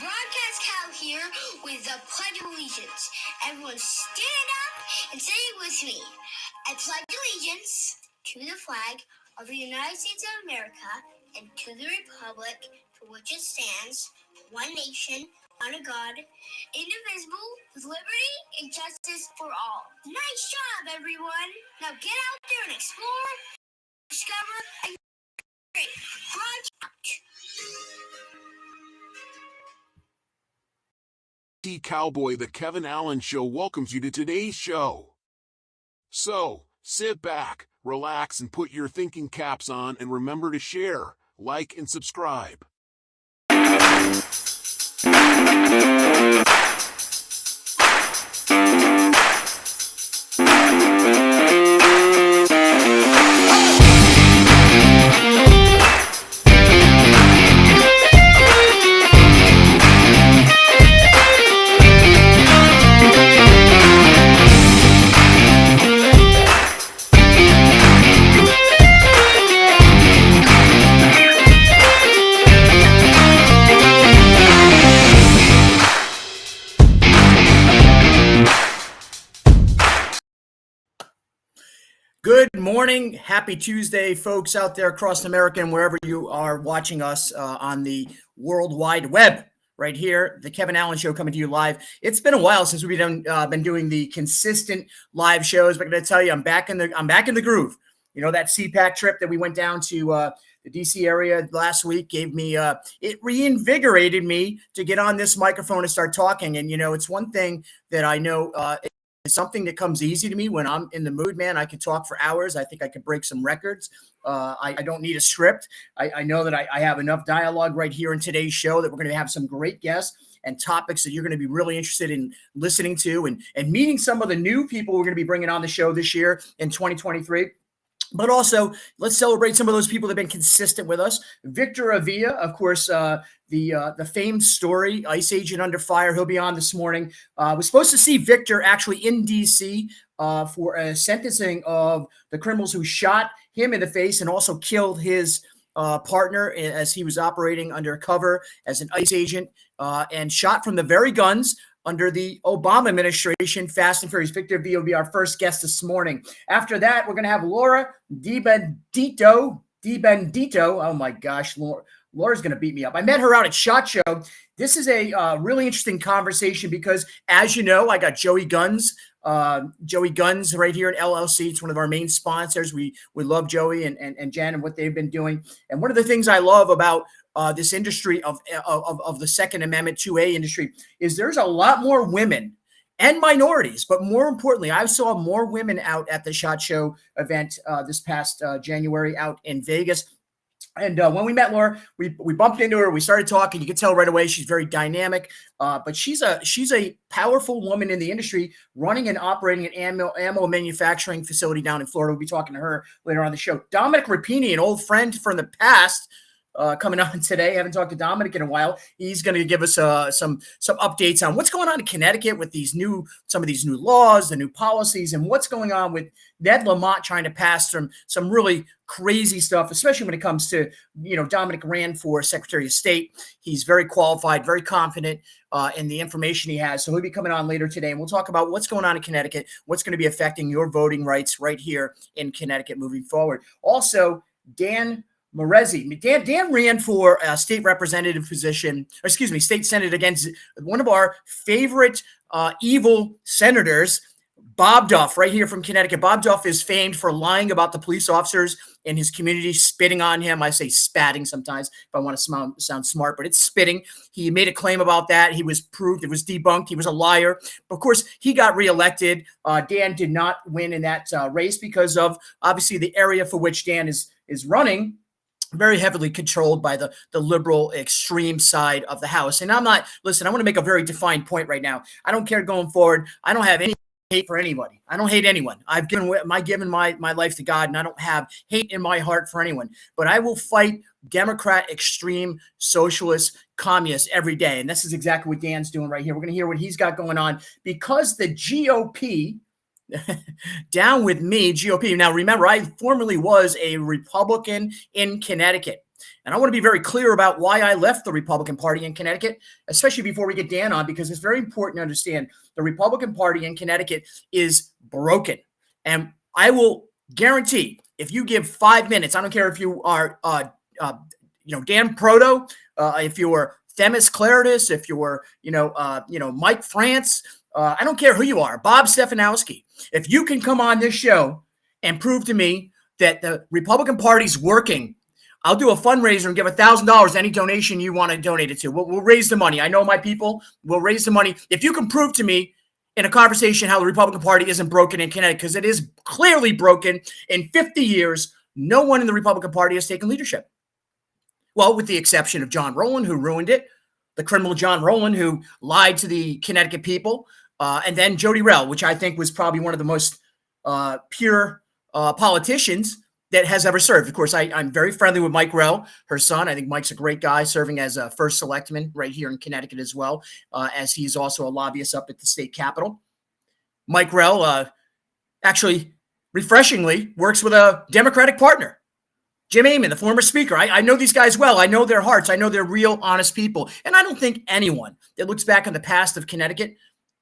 Broadcast Cal here with the Pledge of Allegiance. Everyone stand up and say it with me. I pledge allegiance to the flag of the United States of America and to the republic for which it stands, one nation, under God, indivisible, with liberty and justice for all. Nice job, everyone. Now get out there and explore, discover, and create. Broadcast. Cowboy, the Kevin Allen Show welcomes you to today's show. So, sit back, relax, and put your thinking caps on, and remember to share, like, and subscribe. Good morning. Happy Tuesday, folks out there across America and wherever you are watching us on the World Wide Web. Right here, the Kevin Allen Show coming to you live. It's been a while since we've been doing the consistent live shows, but I'm going to tell you, I'm back in the groove. You know, that CPAC trip that we went down to the DC area last week gave me it reinvigorated me to get on this microphone and start talking. And you know, it's one thing that I know. It's something that comes easy to me when I'm in the mood, man. I could talk for hours. I think I could break some records. I don't need a script. I know that I have enough dialogue right here in today's show that we're going to have some great guests and topics that you're going to be really interested in listening to and meeting some of the new people we're going to be bringing on the show this year in 2023. But also, let's celebrate some of those people that have been consistent with us. Victor Avila, of course, the famed story, Ice Agent Under Fire. He'll be on this morning. We're supposed to see Victor actually in D.C. For a sentencing of the criminals who shot him in the face and also killed his partner as he was operating undercover as an ICE agent and shot from the very guns under the Obama administration. Fast and Furious. Victor V will be our first guest this morning. After that, we're going to have Laura DiBendito. Oh my gosh, Laura's going to beat me up. I met her out at SHOT Show. This is a really interesting conversation because, as you know, I got Joey Guns right here at LLC. It's one of our main sponsors. We love Joey and Jen and what they've been doing. And one of the things I love about this industry of the Second Amendment 2A industry is there's a lot more women and minorities, but more importantly, I saw more women out at the SHOT Show event this past January out in Vegas. And when we met Laura, we bumped into her. We started talking. You could tell right away she's very dynamic, but she's a powerful woman in the industry, running and operating an ammo manufacturing facility down in Florida. We'll be talking to her later on the show. Dominic Rapini, an old friend from the past, coming on today. I haven't talked to Dominic in a while. He's going to give us some updates on what's going on in Connecticut with some of these new laws, the new policies, and what's going on with Ned Lamont trying to pass some really crazy stuff, especially when it comes to, you know, Dominic ran for Secretary of State. He's very qualified, very confident in the information he has. So he'll be coming on later today, and we'll talk about what's going on in Connecticut, what's going to be affecting your voting rights right here in Connecticut moving forward. Also, Dan Morezzi. Dan ran for a state representative position, state senate against one of our favorite evil senators, Bob Duff, right here from Connecticut. Bob Duff is famed for lying about the police officers in his community, spitting on him. I say spatting sometimes if I want to sound smart, but it's spitting. He made a claim about that. He was proved, it was debunked. He was a liar. But of course, he got reelected. Dan did not win in that race because of obviously the area for which Dan is running, very heavily controlled by the liberal extreme side of the House. And I want to make a very defined point right now. I don't care going forward. I don't have any hate for anybody. I don't hate anyone. I've given my life to God, and I don't have hate in my heart for anyone. But I will fight Democrat, extreme, socialist, communists every day. And this is exactly what Dan's doing right here. We're going to hear what he's got going on because the GOP, down with me, GOP. Now, remember, I formerly was a Republican in Connecticut. And I want to be very clear about why I left the Republican Party in Connecticut, especially before we get Dan on, because it's very important to understand the Republican Party in Connecticut is broken. And I will guarantee if you give 5 minutes, I don't care if you are, Dan Proto, if you were Themis Claridis, if you were, Mike France, I don't care who you are, Bob Stefanowski. If you can come on this show and prove to me that the Republican Party's working, I'll do a fundraiser and give $1,000 any donation you want to donate it to. We'll raise the money. I know my people will raise the money. If you can prove to me in a conversation how the Republican Party isn't broken in Connecticut, because it is clearly broken. In 50 years, no one in the Republican Party has taken leadership. Well, with the exception of John Rowland, who ruined it, the criminal John Rowland, who lied to the Connecticut people, and then Jody Rell, which I think was probably one of the most pure politicians that has ever served. Of course, I'm very friendly with Mike Rell, her son. I think Mike's a great guy, serving as a first selectman right here in Connecticut as well, as he's also a lobbyist up at the state capitol. Mike Rell, actually, refreshingly, works with a Democratic partner, Jim Amon, the former speaker. I know these guys well. I know their hearts. I know they're real, honest people. And I don't think anyone that looks back on the past of Connecticut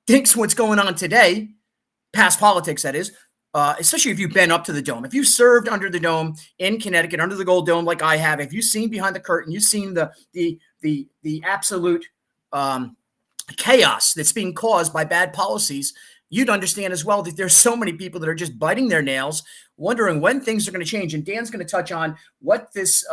thinks what's going on today, past politics, that is, especially if you've been up to the Dome. If you served under the Dome in Connecticut, under the Gold Dome like I have, if you've seen behind the curtain, you've seen the absolute chaos that's being caused by bad policies, you'd understand as well that there's so many people that are just biting their nails, wondering when things are going to change. And Dan's going to touch on what this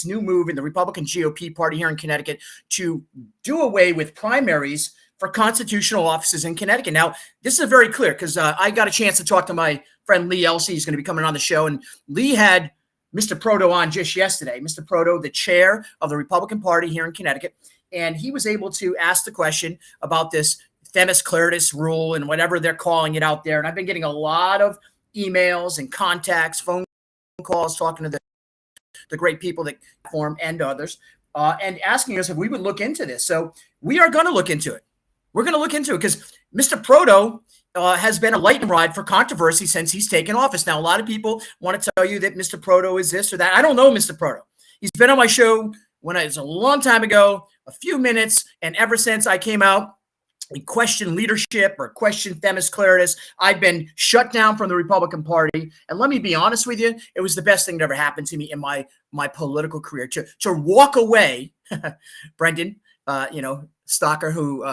new move in the Republican GOP party here in Connecticut to do away with primaries for constitutional offices in Connecticut. Now, this is very clear because I got a chance to talk to my friend Lee Elsey. He's going to be coming on the show. And Lee had Mr. Proto on just yesterday. Mr. Proto, the chair of the Republican Party here in Connecticut. And he was able to ask the question about this Themis Claridis rule and whatever they're calling it out there. And I've been getting a lot of emails and contacts, phone calls, talking to the great people that form and others, and asking us if we would look into this. So we are going to look into it. We're going to look into it because Mr. Proto has been a lightning rod for controversy since he's taken office. Now, a lot of people want to tell you that Mr. Proto is this or that. I don't know Mr. Proto. He's been on my show when it was a long time ago, a few minutes, and ever since I came out and questioned leadership or questioned Themis Claridis, I've been shut down from the Republican Party. And let me be honest with you, it was the best thing that ever happened to me in my political career. To walk away, Brendan, Stocker, who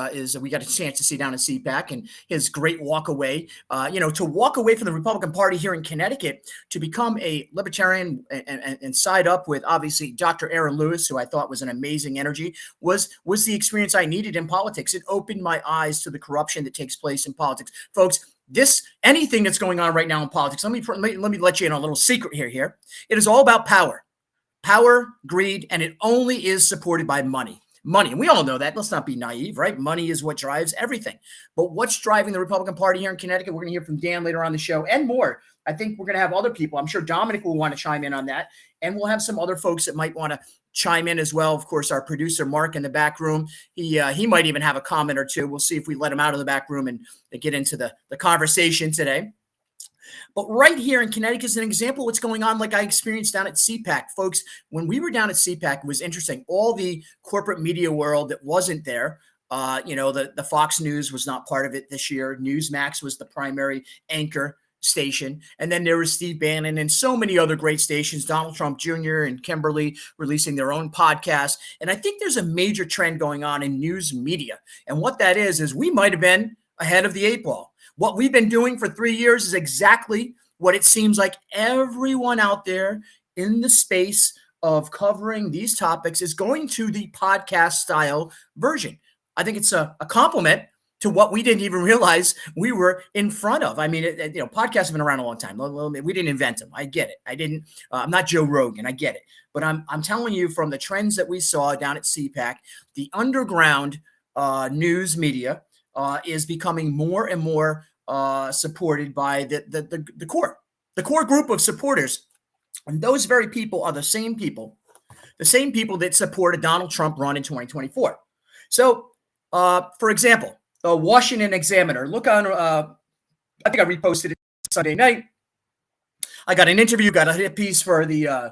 we got a chance to see down at CPAC, and his great walk away, to walk away from the Republican Party here in Connecticut to become a libertarian and side up with obviously Dr. Aaron Lewis, who I thought was an amazing energy, was the experience I needed in politics. It opened my eyes to the corruption that takes place in politics. Folks, anything that's going on right now in politics, let me let you in on a little secret here. It is all about power, greed, and it only is supported by money. And we all know that. Let's not be naive, right? Money is what drives everything. But what's driving the Republican Party here in Connecticut? We're going to hear from Dan later on the show and more. I think we're going to have other people. I'm sure Dominic will want to chime in on that. And we'll have some other folks that might want to chime in as well. Of course, our producer, Mark, in the back room, he might even have a comment or two. We'll see if we let him out of the back room and get into the conversation today. But right here in Connecticut is an example of what's going on like I experienced down at CPAC. Folks, when we were down at CPAC, it was interesting. All the corporate media world that wasn't there, the Fox News was not part of it this year. Newsmax was the primary anchor station. And then there was Steve Bannon and so many other great stations, Donald Trump Jr. and Kimberly releasing their own podcasts. And I think there's a major trend going on in news media. And what that is we might have been ahead of the 8 ball. What we've been doing for 3 years is exactly what it seems like everyone out there in the space of covering these topics is going to the podcast style version. I think it's a compliment to what we didn't even realize we were in front of. I mean, podcasts have been around a long time. We didn't invent them. I get it. I'm not Joe Rogan. I get it. But I'm telling you, from the trends that we saw down at CPAC, the underground news media is becoming more and more supported by the core group of supporters. And those very people are the same people that supported Donald Trump run in 2024. So, for example, the Washington Examiner, look on, I think I reposted it Sunday night. I got an interview, got a hit piece for the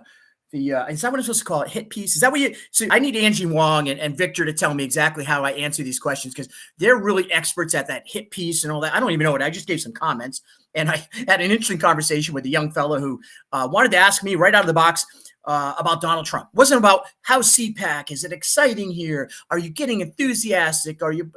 is that what I'm supposed to call it? Hit piece? Is that what you? So I need Angie Wong and Victor to tell me exactly how I answer these questions because they're really experts at that hit piece and all that. I don't even know it. I just gave some comments and I had an interesting conversation with a young fellow who wanted to ask me right out of the box about Donald Trump. It wasn't about how CPAC, is it exciting here? Are you getting enthusiastic? Are you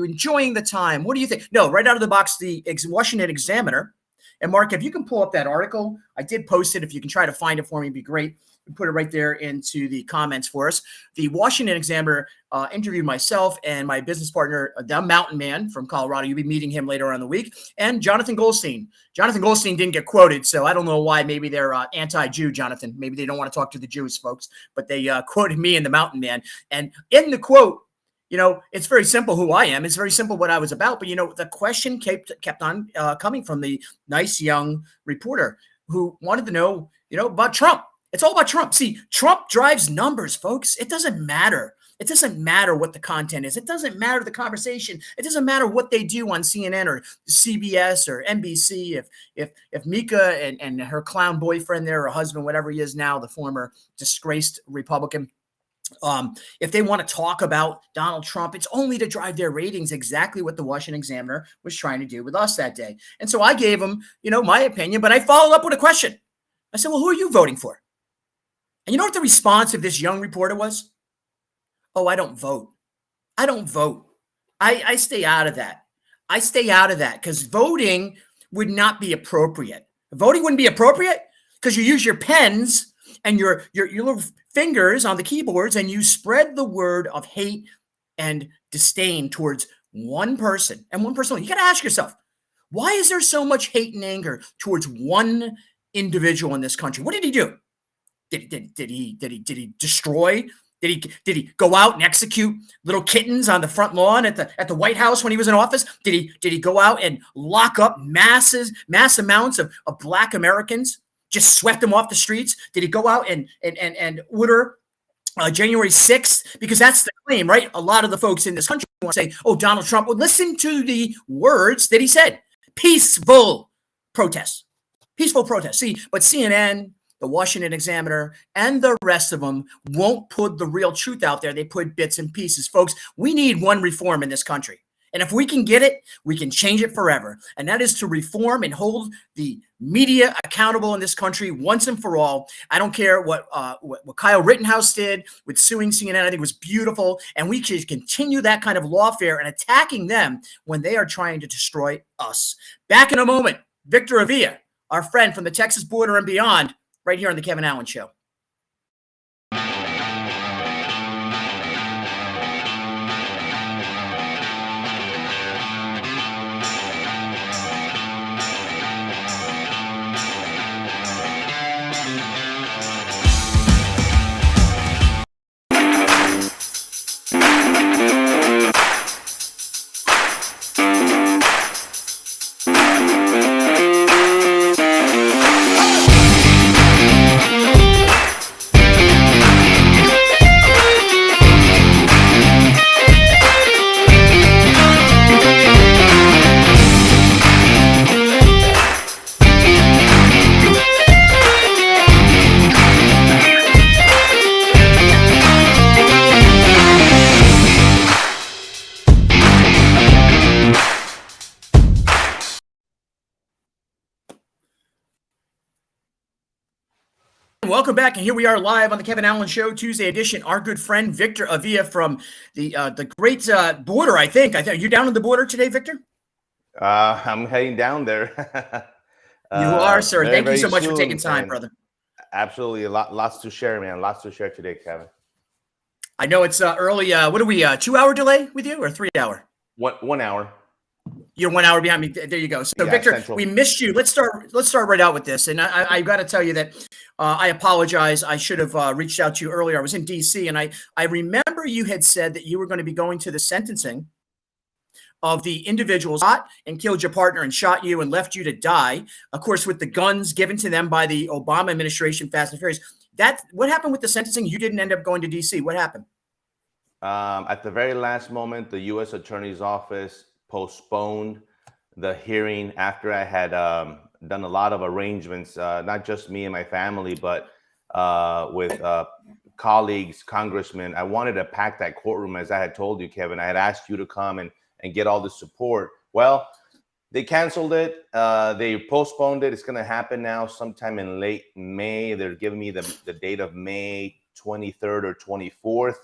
enjoying the time? What do you think? No, right out of the box, the Washington Examiner. And Mark, if you can pull up that article, I did post it. If you can try to find it for me, it'd be great. Put it right there into the comments for us. The Washington Examiner interviewed myself and my business partner, the Mountain Man from Colorado. You'll be meeting him later on in the week. And Jonathan Goldstein. Jonathan Goldstein didn't get quoted, so I don't know why. Maybe they're anti-Jew, Jonathan. Maybe they don't want to talk to the Jewish folks, but they quoted me and the Mountain Man. And in the quote, it's very simple who I am. It's very simple what I was about. But, the question kept on coming from the nice young reporter who wanted to know, about Trump. It's all about Trump. See, Trump drives numbers, folks. It doesn't matter. It doesn't matter what the content is. It doesn't matter the conversation. It doesn't matter what they do on CNN or CBS or NBC. If Mika and her clown boyfriend there, or husband, whatever he is now, the former disgraced Republican, if they want to talk about Donald Trump, it's only to drive their ratings, exactly what the Washington Examiner was trying to do with us that day. And so I gave him, my opinion, but I followed up with a question. I said, well, who are you voting for? And you know what the response of this young reporter was? Oh, I don't vote. I don't vote. I stay out of that. I stay out of that because voting would not be appropriate. Voting wouldn't be appropriate because you use your pens and your little fingers on the keyboards and you spread the word of hate and disdain towards one person and one person. You got to ask yourself, why is there so much hate and anger towards one individual in this country? What did he do? Did he destroy? Did he go out and execute little kittens on the front lawn at the White House when he was in office? Did he go out and lock up mass amounts of Black Americans? Just swept them off the streets? Did he go out and order January 6th? Because that's the claim, right? A lot of the folks in this country want to say, oh, Donald Trump. Well, listen to the words that he said. Peaceful protests. Peaceful protests. See, but CNN, the Washington Examiner, and the rest of them won't put the real truth out there. They put bits and pieces. Folks, we need one reform in this country. And if we can get it, we can change it forever. And that is to reform and hold the media accountable in this country once and for all. I don't care what Kyle Rittenhouse did with suing CNN. I think it was beautiful. And we should continue that kind of lawfare and attacking them when they are trying to destroy us. Back in a moment, Victor Avila, our friend from the Texas border and beyond, right here on the Kevin Allen Show. Welcome back, and here we are live on the Kevin Allen Show, Tuesday edition. Our good friend Victor Avila from the great border. I think you're down on the border today, Victor. I'm heading down there. You are, sir. Thank you so much for taking time, brother. Absolutely, lots to share, man. Lots to share today, Kevin. I know it's early. What are we? 2-hour delay with you or 3-hour? 1 hour. You're 1 hour behind me. There you go. So, Yeah, Victor, Central. we missed you. Let's start right out with this. And I got to tell you that I apologize. I should have reached out to you earlier. I was in D.C. and I remember you had said that you were going to be going to the sentencing of the individuals shot and killed your partner and shot you and left you to die, of course, with the guns given to them by the Obama administration, Fast and Furious. What happened with the sentencing? You didn't end up going to D.C. What happened? At the very last moment, the U.S. Attorney's Office postponed the hearing after I had done a lot of arrangements, not just me and my family, but with colleagues, congressmen. I wanted to pack that courtroom, as I had told you, Kevin. I had asked you to come and get all the support. Well, they canceled it. They postponed it. It's going to happen now sometime in late May. They're giving me the date of May 23rd or 24th.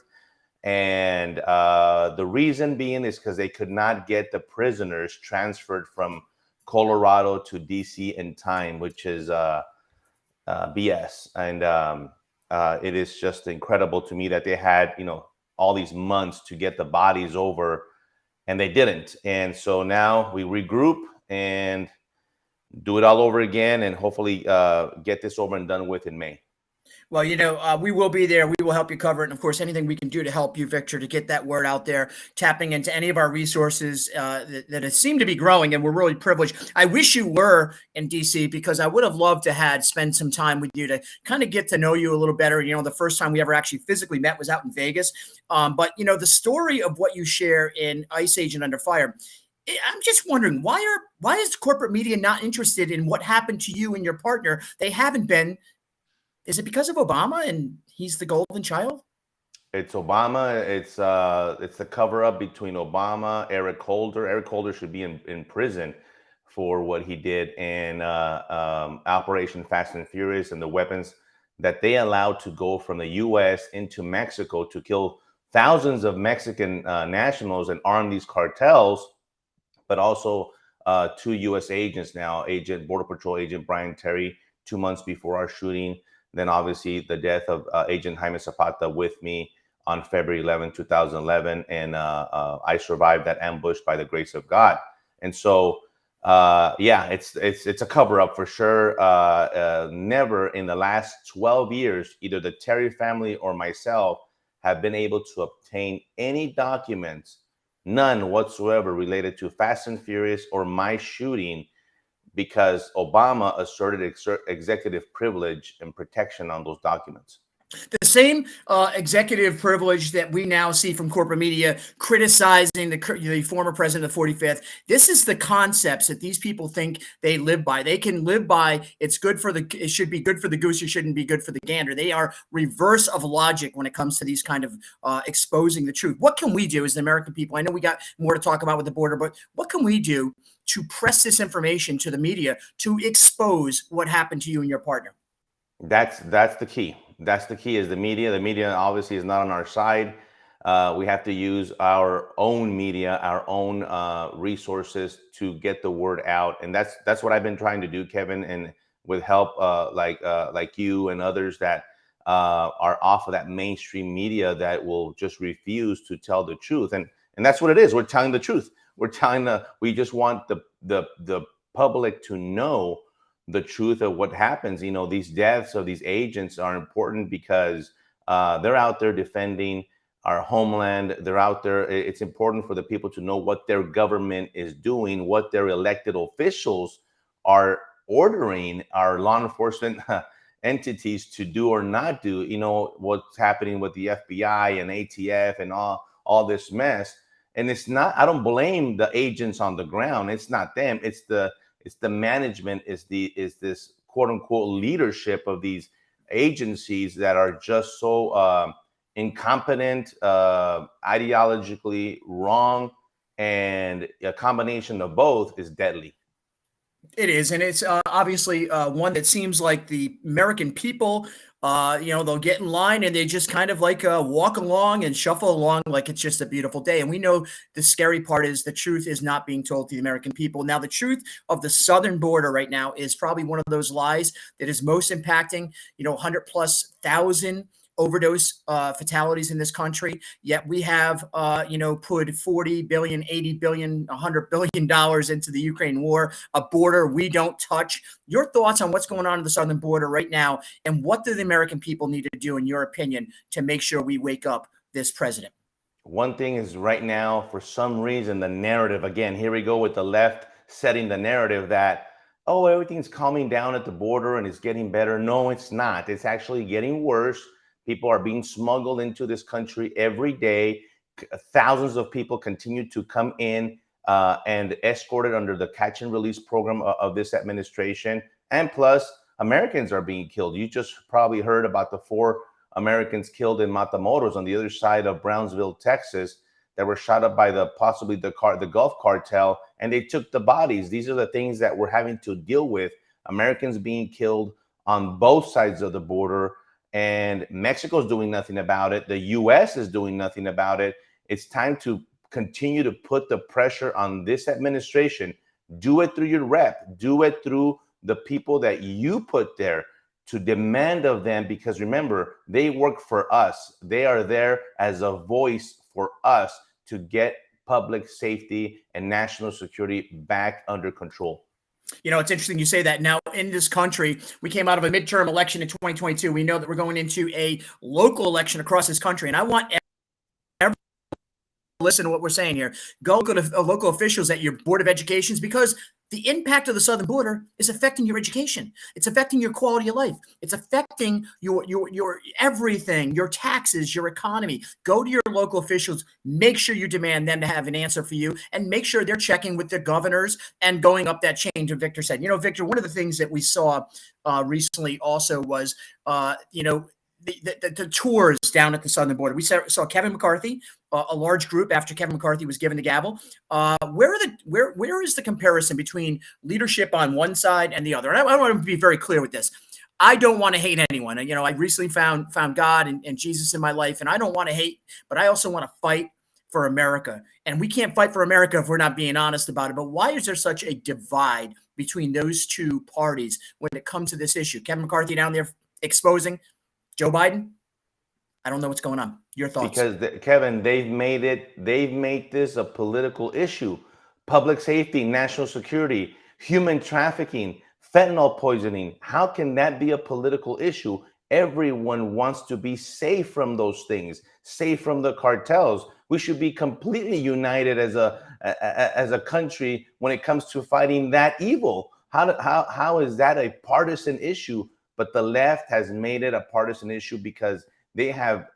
And the reason being is because they could not get the prisoners transferred from Colorado to DC in time, which is BS. And it is just incredible to me that they had, all these months to get the bodies over, and they didn't. And so now we regroup and do it all over again, and hopefully get this over and done with in May. Well, we will be there. We will help you cover it. And of course, anything we can do to help you, Victor, to get that word out there, tapping into any of our resources that seem to be growing. And we're really privileged. I wish you were in DC, because I would have loved to spend some time with you to kind of get to know you a little better. The first time we ever actually physically met was out in Vegas. But the story of what you share in Ice Agent Under Fire, I'm just wondering, why is corporate media not interested in what happened to you and your partner? They haven't been. Is it because of Obama and he's the golden child? It's Obama. It's the cover up between Obama, Eric Holder. Eric Holder should be in prison for what he did in Operation Fast and Furious, and the weapons that they allowed to go from the U.S. into Mexico to kill thousands of Mexican nationals and arm these cartels, but also 2 U.S. agents now, Border Patrol Agent Brian Terry, 2 months before our shooting. Then obviously the death of Agent Jaime Zapata with me on February 11, 2011. And I survived that ambush by the grace of God. And so, it's a cover up for sure. Never in the last 12 years, either the Terry family or myself have been able to obtain any documents, none whatsoever, related to Fast and Furious or my shooting, because Obama asserted executive privilege and protection on those documents. The same executive privilege that we now see from corporate media criticizing the former president of the 45th. This is the concepts that these people think they live by. They can live by, it should be good for the goose, it shouldn't be good for the gander. They are reverse of logic when it comes to these kind of exposing the truth. What can we do as the American people? I know we got more to talk about with the border, but what can we do to press this information to the media to expose what happened to you and your partner? That's the key. That's the key, is the media. The media obviously is not on our side. We have to use our own media, our own resources to get the word out. And that's what I've been trying to do, Kevin, and with help like you and others that are off of that mainstream media that will just refuse to tell the truth. And that's what it is. We're telling the truth. We just want the public to know the truth of what happens. These deaths of these agents are important because they're out there defending our homeland. They're out there. It's important for the people to know what their government is doing, what their elected officials are ordering our law enforcement entities to do or not do. What's happening with the FBI and ATF and all this mess. And it's not, I don't blame the agents on the ground. It's not them. It's the management, is this quote unquote leadership of these agencies that are just so incompetent, ideologically wrong, and a combination of both is deadly. It is, and it's obviously one that seems like the American people, they'll get in line and they just kind of like walk along and shuffle along like it's just a beautiful day. And we know the scary part is the truth is not being told to the American people. Now, the truth of the southern border right now is probably one of those lies that is most impacting, 100,000+ overdose fatalities in this country. Yet we have, put 40 billion, 80 billion, $100 billion into the Ukraine war, a border we don't touch. Your thoughts on what's going on in the southern border right now, and what do the American people need to do, in your opinion, to make sure we wake up this president? One thing is, right now, for some reason, the narrative, again, here we go with the left setting the narrative that, oh, everything's calming down at the border and it's getting better. No, it's not. It's actually getting worse. People are being smuggled into this country every day. Thousands of people continue to come in and escorted under the catch and release program of this administration. And plus, Americans are being killed. You just probably heard about the 4 Americans killed in Matamoros on the other side of Brownsville, Texas, that were shot up by possibly the Gulf cartel, and they took the bodies. These are the things that we're having to deal with. Americans being killed on both sides of the border, and Mexico's doing nothing about it. The U.S. is doing nothing about it. It's time to continue to put the pressure on this administration. Do it through your rep. Do it through the people that you put there, to demand of them, because remember, they work for us. They are there as a voice for us to get public safety and national security back under control. You know, it's interesting you say that. Now, in this country, we came out of a midterm election in 2022. We know that we're going into a local election across this country. And I want everyone to listen to what we're saying here. Go to local officials at your Board of Educations, because the impact of the southern border is affecting your education. It's affecting your quality of life. It's affecting your everything, your taxes, your economy. Go to your local officials. Make sure you demand them to have an answer for you, and make sure they're checking with the governors and going up that chain. And Victor said, you know, Victor, one of the things that we saw recently also was, the tours down at the southern border. We saw Kevin McCarthy, a large group after Kevin McCarthy was given the gavel. Where is the comparison between leadership on one side and the other? And I want to be very clear with this. I don't want to hate anyone. You know, I recently found God and Jesus in my life, and I don't want to hate, but I also want to fight for America. And we can't fight for America if we're not being honest about it. But why is there such a divide between those two parties when it comes to this issue? Kevin McCarthy down there exposing Joe Biden? I don't know what's going on. Your thoughts? Because Kevin, they've made this a political issue. Public safety, national security, human trafficking, fentanyl poisoning. How can that be a political issue? Everyone wants to be safe from those things, safe from the cartels. We should be completely united as a country when it comes to fighting that evil. How is that a partisan issue? But the left has made it a partisan issue because they have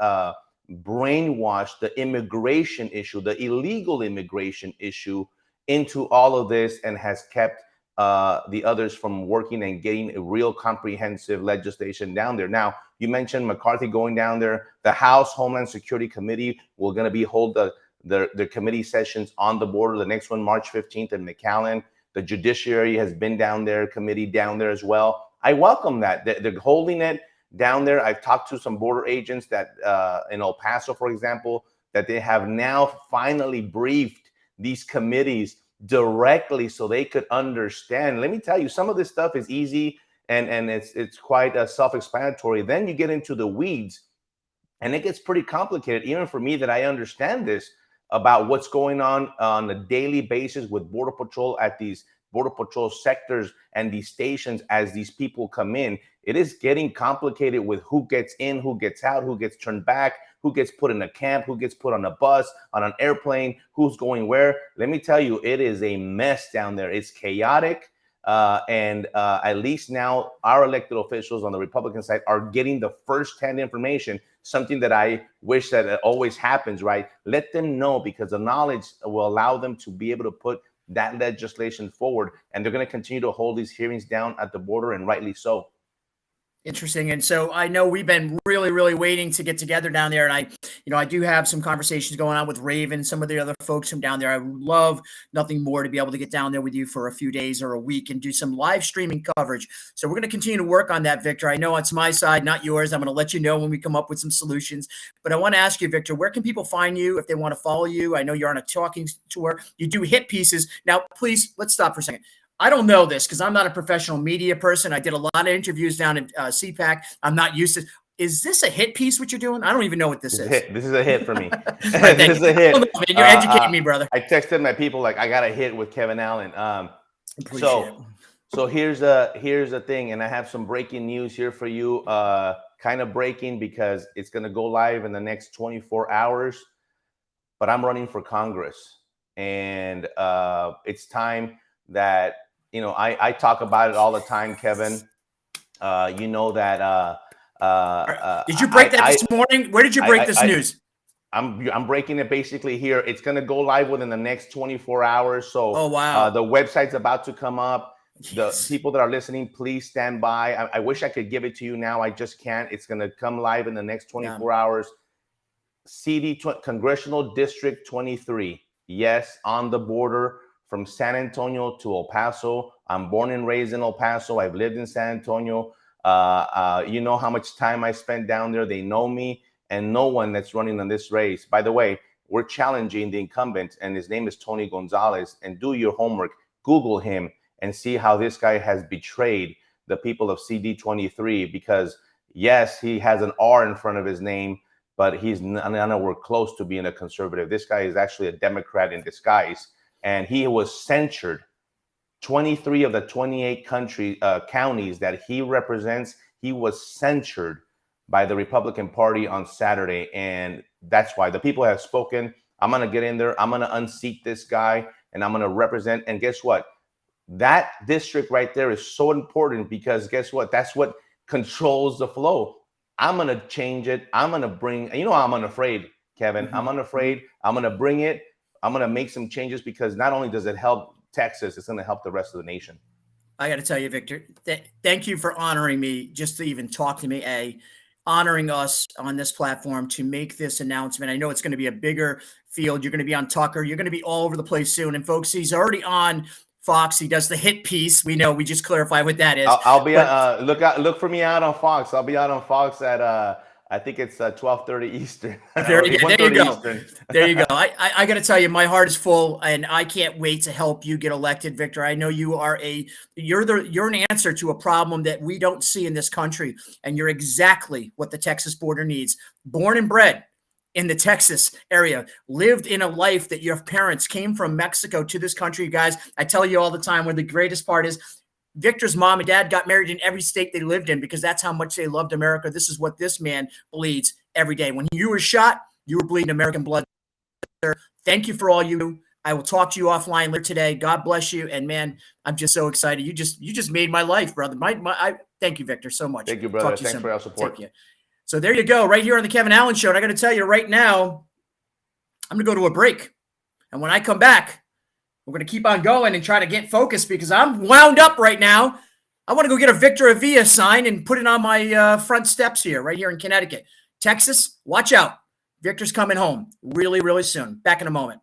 brainwashed the immigration issue, the illegal immigration issue, into all of this, and has kept the others from working and getting a real comprehensive legislation down there. Now, you mentioned McCarthy going down there. The House Homeland Security Committee will going to be hold the committee sessions on the border. The next one, March 15th in McAllen. The Judiciary has been down there, committee down there as well. I welcome that. They're holding it down there. I've talked to some border agents that in El Paso, for example, that they have now finally briefed these committees directly so they could understand. Let me tell you, some of this stuff is easy and it's quite self-explanatory. Then you get into the weeds and it gets pretty complicated, even for me, that I understand this about what's going on a daily basis with Border Patrol at these Border Patrol sectors and these stations as these people come in. It is getting complicated with who gets in, who gets out, who gets turned back, who gets put in a camp, who gets put on a bus, on an airplane, who's going where. Let me tell you, it is a mess down there. It's chaotic. And at least now our elected officials on the Republican side are getting the firsthand information, something that I wish that it always happens, right? Let them know, because the knowledge will allow them to be able to put that legislation forward. And they're going to continue to hold these hearings down at the border, and rightly so. Interesting. And so I know we've been really, really waiting to get together down there. And I do have some conversations going on with Raven, some of the other folks from down there. I would love nothing more to be able to get down there with you for a few days or a week and do some live streaming coverage. So we're going to continue to work on that, Victor. I know it's my side, not yours. I'm going to let you know when we come up with some solutions. But I want to ask you, Victor, where can people find you if they want to follow you? I know you're on a talking tour. You do hit pieces. Now, please, let's stop for a second. I don't know this because I'm not a professional media person. I did a lot of interviews down at CPAC. I'm not used to. Is this a hit piece, what you're doing? I don't even know what this is. This is a hit for me. Right, this is a hit. Man, you're educating me, brother. I texted my people like, I got a hit with Kevin Allen. So here's the thing, and I have some breaking news here for you. Kind of breaking because it's going to go live in the next 24 hours. But I'm running for Congress, and it's time that. I talk about it all the time, Kevin. You know that. Did you break that this morning? Where did you break this news? I'm breaking it basically here. It's going to go live within the next 24 hours. So oh, wow. The website's about to come up. Yes. The people that are listening, please stand by. I wish I could give it to you now. I just can't. It's going to come live in the next 24 hours. Congressional District 23. Yes, on the border from San Antonio to El Paso. I'm born and raised in El Paso. I've lived in San Antonio. You know how much time I spent down there. They know me, and no one that's running on this race. By the way, we're challenging the incumbent, and his name is Tony Gonzalez. And do your homework. Google him and see how this guy has betrayed the people of CD23, because yes, he has an R in front of his name, but he's nowhere close to being a conservative. This guy is actually a Democrat in disguise, and he was censured. 23 of the 28 counties that he represents, he was censured by the Republican Party on Saturday, and that's why the people have spoken. I'm going to get in there. I'm going to unseat this guy, and I'm going to represent. And guess what? That district right there is so important, because guess what? That's what controls the flow. I'm going to change it. I'm going to bring, you know, I'm unafraid, Kevin. Mm-hmm. I'm unafraid. I'm going to bring it. I'm going to make some changes, because not only does it help Texas, it's going to help the rest of the nation. I got to tell you, Victor, thank you for honoring me just to even talk to me, honoring us on this platform to make this announcement. I know it's going to be a bigger field. You're going to be on Tucker. You're going to be all over the place soon. And folks, he's already on Fox. He does the hit piece. We know. We just clarify what that is. I'll be look for me out on Fox. I'll be out on Fox at I think it's 12:30 Eastern. There you go. Eastern. There you go. I got to tell you, my heart is full, and I can't wait to help you get elected, Victor. I know you're an answer to a problem that we don't see in this country, and you're exactly what the Texas border needs. Born and bred in the Texas area, lived in a life that your parents came from Mexico to this country. You guys, I tell you all the time, where the greatest part is, Victor's mom and dad got married in every state they lived in, because that's how much they loved America. This is what this man bleeds every day. When you were shot, you were bleeding American blood. Thank you for all you do. I will talk to you offline later today. God bless you. And man, I'm just so excited. You just made my life, brother. I thank you, Victor, so much. Thank you, brother. Thanks for your support. So there you go, right here on the Kevin Allen Show. And I got to tell you right now, I'm going to go to a break. And when I come back, we're going to keep on going and try to get focused, because I'm wound up right now. I want to go get a Victor Avila sign and put it on my front steps here, right here in Connecticut. Texas, watch out. Victor's coming home really, really soon. Back in a moment.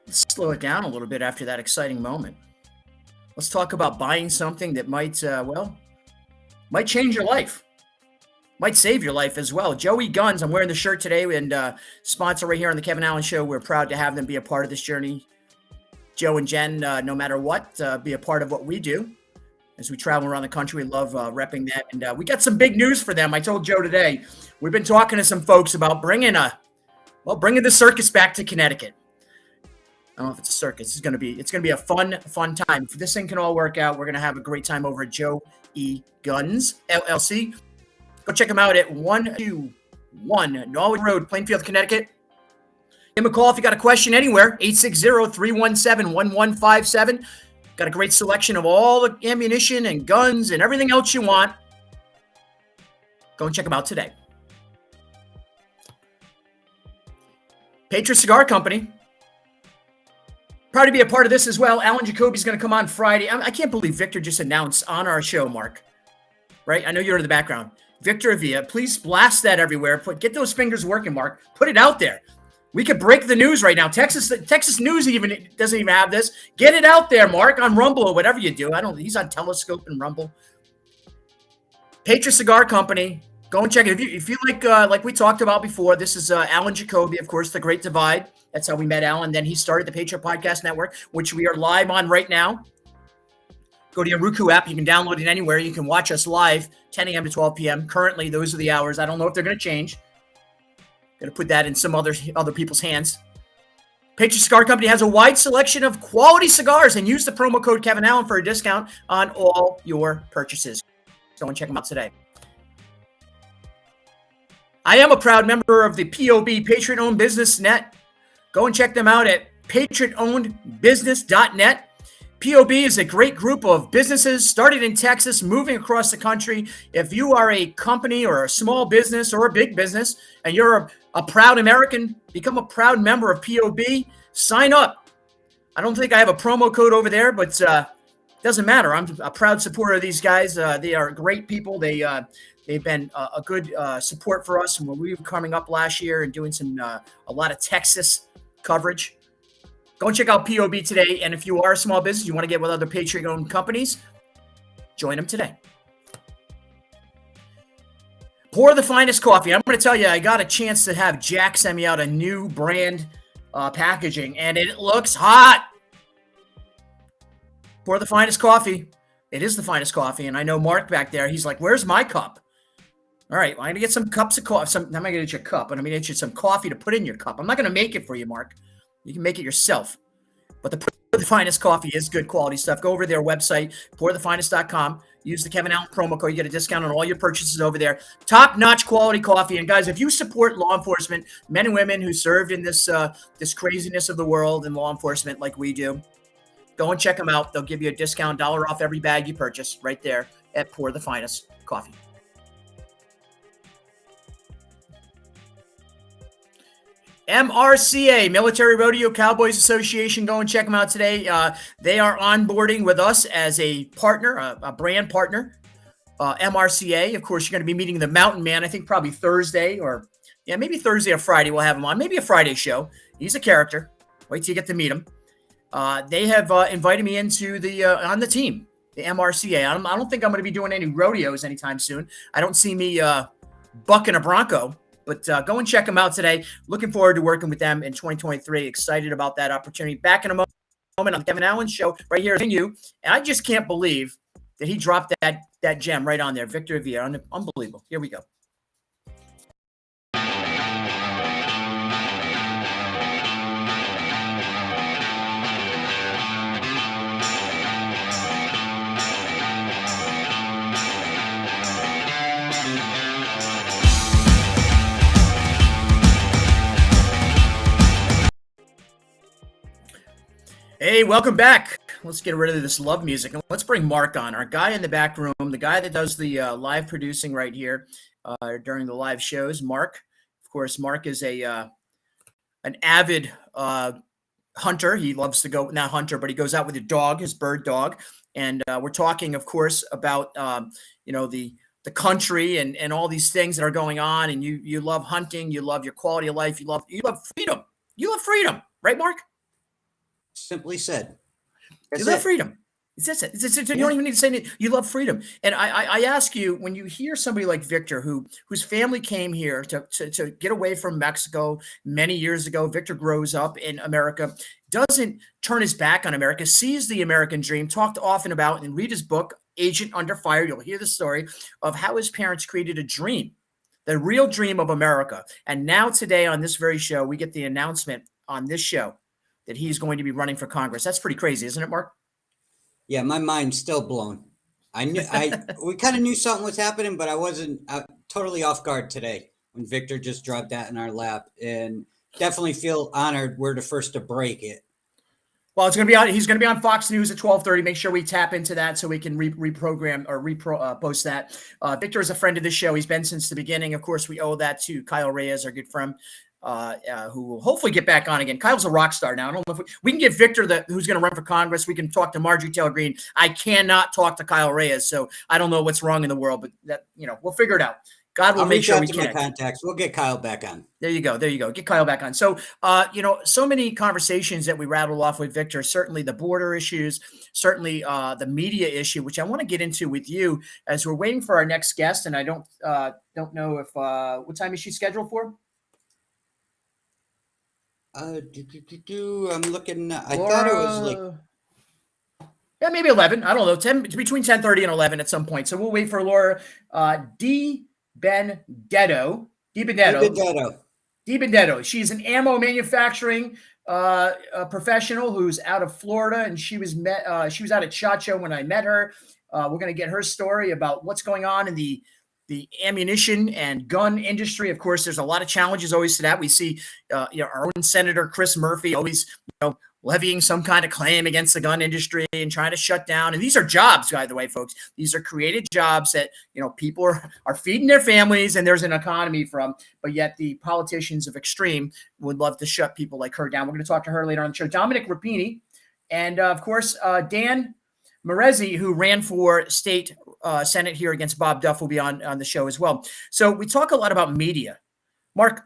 Slow it down a little bit after that exciting moment. Let's talk about buying something that might change your life, might save your life as well. Joey Guns, I'm wearing the shirt today, and sponsor right here on the Kevin Allen Show. We're proud to have them be a part of this journey. Joe and Jen, no matter what, be a part of what we do as we travel around the country. We love repping that, and we got some big news for them. I told Joe today, we've been talking to some folks about bringing the circus back to Connecticut. I don't know if it's a circus. It's gonna be a fun time. If this thing can all work out, we're gonna have a great time over at Joe E. Guns LLC. Go check them out at 121 Norwood Road, Plainfield, Connecticut. Give them a call if you got a question anywhere. 860-317-1157. Got a great selection of all the ammunition and guns and everything else you want. Go and check them out today. Patriot Cigar Company. Proud to be a part of this as well. Alan Jacoby's going to come on Friday. I can't believe Victor just announced on our show, Mark. Right? I know you're in the background. Victor Avila, please blast that everywhere. Get those fingers working, Mark. Put it out there. We could break the news right now. Texas News doesn't even have this. Get it out there, Mark, on Rumble or whatever you do. He's on Telescope and Rumble. Patriot Cigar Company. Go and check it. If you like we talked about before, this is Alan Jacoby, of course, The Great Divide. That's how we met Alan. Then he started the Patriot Podcast Network, which we are live on right now. Go to your Roku app. You can download it anywhere. You can watch us live, 10 a.m. to 12 p.m. Currently, those are the hours. I don't know if they're going to change. Going to put that in some other people's hands. Patriot Cigar Company has a wide selection of quality cigars, and use the promo code Kevin Allen for a discount on all your purchases. Go and check them out today. I am a proud member of the POB, Patriot Owned Business Net. Go and check them out at patriotownedbusiness.net. POB is a great group of businesses started in Texas, moving across the country. If you are a company or a small business or a big business and you're a proud American, become a proud member of POB, sign up. I don't think I have a promo code over there, but it doesn't matter. I'm a proud supporter of these guys. They are great people. They've been a good support for us when we were coming up last year and doing a lot of Texas coverage. Go and check out POB today. And if you are a small business, you want to get with other Patriot-owned companies, join them today. Pour the finest coffee. I'm going to tell you, I got a chance to have Jack send me out a new brand packaging, and it looks hot. Pour the finest coffee. It is the finest coffee. And I know Mark back there, he's like, where's my cup? All right, well, I'm going to get some cups of coffee. I'm not going to get you a cup, but I'm going to get you some coffee to put in your cup. I'm not going to make it for you, Mark. You can make it yourself. But the Finest coffee is good quality stuff. Go over to their website, pourthefinest.com. Use the Kevin Allen promo code. You get a discount on all your purchases over there. Top-notch quality coffee. And, guys, if you support law enforcement, men and women who served in this craziness of the world in law enforcement like we do, go and check them out. They'll give you a discount, $1 off every bag you purchase right there at Pour the Finest Coffee. MRCA, Military Rodeo Cowboys Association. Go and check them out today. They are onboarding with us as a partner, a brand partner. MRCA, of course, you're going to be meeting the Mountain Man, I think probably Thursday maybe Thursday or Friday we'll have him on. Maybe a Friday show. He's a character. Wait till you get to meet him. They have invited me into on the team, the MRCA. I don't think I'm going to be doing any rodeos anytime soon. I don't see me bucking a Bronco. But go and check them out today. Looking forward to working with them in 2023. Excited about that opportunity. Back in a moment on the Kevin Allen Show right here in you. And I just can't believe that he dropped that gem right on there. Victor Villa. Unbelievable. Here we go. Hey, welcome back. Let's get rid of this love music and let's bring Mark on, our guy in the back room, the guy that does the live producing right here during the live shows. Mark, of course, Mark is an avid hunter. He loves to go, not hunter, but he goes out with his bird dog. And we're talking, of course, about the country and all these things that are going on. And you love hunting, you love your quality of life, you love freedom. You love freedom, right, Mark? Simply said. You love freedom. You don't even need to say anything. You love freedom. And I ask you, when you hear somebody like Victor, whose family came here to get away from Mexico many years ago, Victor grows up in America, doesn't turn his back on America, sees the American dream, talked often about and read his book, Agent Under Fire. You'll hear the story of how his parents created a dream, the real dream of America. And now today on this very show, we get the announcement on this show that he's going to be running for Congress. That's pretty crazy, isn't it, Mark? Yeah, my mind's still blown. We kind of knew something was happening, but I wasn't totally off guard today when Victor just dropped that in our lap, and definitely feel honored we're the first to break it. Well, he's going to be on Fox News at 12:30. Make sure we tap into that so we can reprogram or post that. Victor is a friend of the show. He's been since the beginning. Of course, we owe that to Kyle Reyes, our good friend, who will hopefully get back on again. Kyle's a rock star now. I don't know if we can get Victor who's going to run for Congress. We can talk to Marjorie Taylor Greene. I cannot talk to Kyle Reyes, so I don't know what's wrong in the world, but that we'll figure it out. God will make sure we can. Contacts. We'll get Kyle back on. There you go. Get Kyle back on. So, so many conversations that we rattle off with Victor. Certainly the border issues. Certainly the media issue, which I want to get into with you as we're waiting for our next guest. And I don't know if what time is she scheduled for? I'm looking. I thought it was like Yeah, maybe 11. I don't know. 10 between 10:30 and 11 at some point. So we'll wait for Laura DiBenedetto. DiBenedetto. She's an ammo manufacturing professional who's out of Florida, and she was out at SHOT Show when I met her. We're going to get her story about what's going on in the ammunition and gun industry. Of course, there's a lot of challenges always to that. We see our own Senator Chris Murphy always levying some kind of claim against the gun industry and trying to shut down. And these are jobs, by the way, folks. These are created jobs that, people are feeding their families and there's an economy from, but yet the politicians of extreme would love to shut people like her down. We're going to talk to her later on the show. Dominic Rapini and, of course, Dan Marezzi, who ran for state Senate here against Bob Duff, will be on the show as well. So we talk a lot about media. Mark,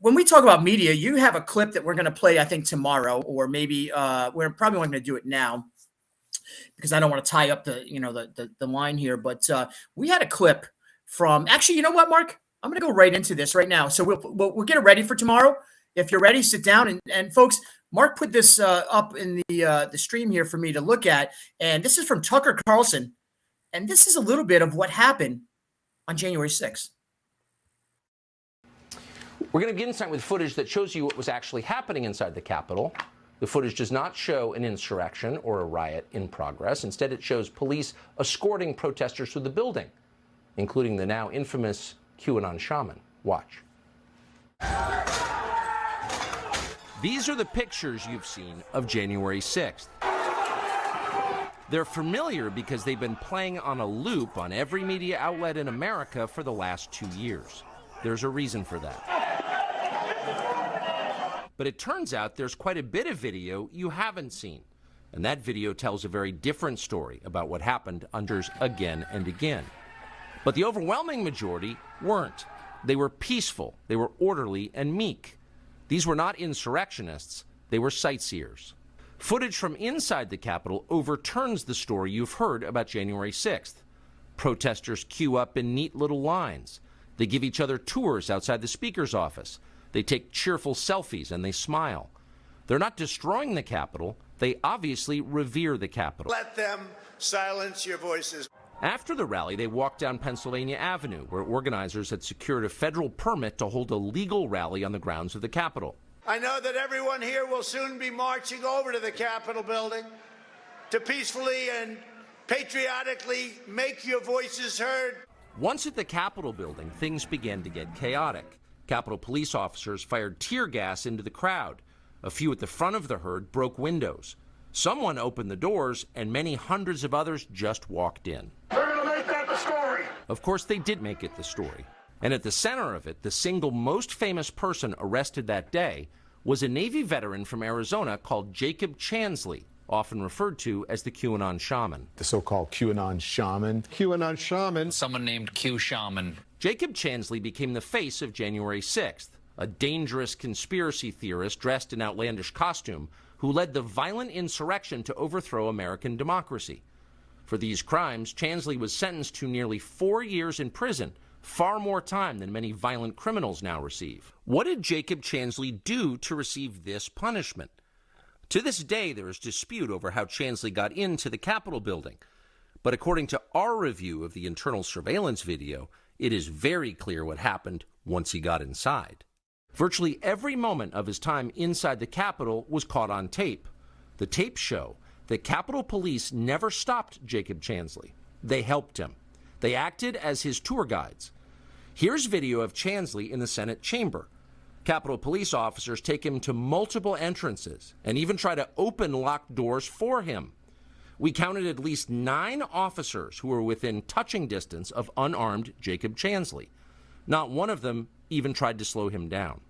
when we talk about media, you have a clip that we're going to play, I think, tomorrow, or maybe we're probably not going to do it now because I don't want to tie up the line here. But we had a clip from, actually, you know what, Mark? I'm going to go right into this right now. So we'll get it ready for tomorrow. If you're ready, sit down. And folks, Mark put this up in the stream here for me to look at. And this is from Tucker Carlson. And this is a little bit of what happened on January 6th. We're going to get insight with footage that shows you what was actually happening inside the Capitol. The footage does not show an insurrection or a riot in progress. Instead, it shows police escorting protesters through the building, including the now infamous QAnon shaman. Watch. These are the pictures you've seen of January 6th. They're familiar because they've been playing on a loop on every media outlet in America for the last 2 years. There's a reason for that. But it turns out there's quite a bit of video you haven't seen. And that video tells a very different story about what happened again and again. But the overwhelming majority weren't. They were peaceful, they were orderly and meek. These were not insurrectionists, they were sightseers. Footage from inside the Capitol overturns the story you've heard about January 6th. Protesters queue up in neat little lines. They give each other tours outside the Speaker's office. They take cheerful selfies and they smile. They're not destroying the Capitol. They obviously revere the Capitol. Let them silence your voices. After the rally, they walked down Pennsylvania Avenue, where organizers had secured a federal permit to hold a legal rally on the grounds of the Capitol. I know that everyone here will soon be marching over to the Capitol building to peacefully and patriotically make your voices heard. Once at the Capitol building, things began to get chaotic. Capitol police officers fired tear gas into the crowd. A few at the front of the herd broke windows. Someone opened the doors, and many hundreds of others just walked in. They're going to make that the story. Of course, they did make it the story. And at the center of it, the single most famous person arrested that day was a Navy veteran from Arizona called Jacob Chansley, often referred to as the QAnon shaman. The so-called QAnon shaman. QAnon shaman. Someone named Q Shaman. Jacob Chansley became the face of January 6th, a dangerous conspiracy theorist dressed in outlandish costume who led the violent insurrection to overthrow American democracy. For these crimes, Chansley was sentenced to nearly 4 years in prison, far more time than many violent criminals now receive. What did Jacob Chansley do to receive this punishment? To this day, there is dispute over how Chansley got into the Capitol building. But according to our review of the internal surveillance video, it is very clear what happened once he got inside. Virtually every moment of his time inside the Capitol was caught on tape. The tapes show that Capitol Police never stopped Jacob Chansley. They helped him. They acted as his tour guides. Here's video of Chansley in the Senate chamber. Capitol Police officers take him to multiple entrances and even try to open locked doors for him. We counted at least 9 officers who were within touching distance of unarmed Jacob Chansley. Not one of them even tried to slow him down.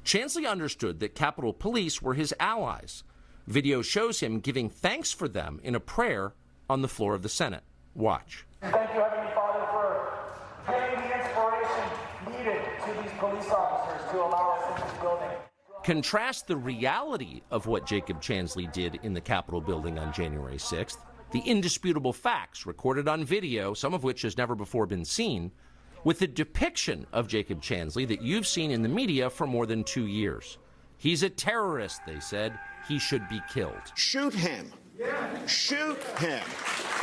Chansley understood that Capitol Police were his allies. Video shows him giving thanks for them in a prayer on the floor of the Senate. Watch. Thank you, Heavenly Father, for giving the inspiration needed to these police officers to allow us in this building. Contrast the reality of what Jacob Chansley did in the Capitol building on January 6th, the indisputable facts recorded on video, some of which has never before been seen, with the depiction of Jacob Chansley that you've seen in the media for more than 2 years. He's a terrorist, they said. He should be killed. Shoot him. shoot him.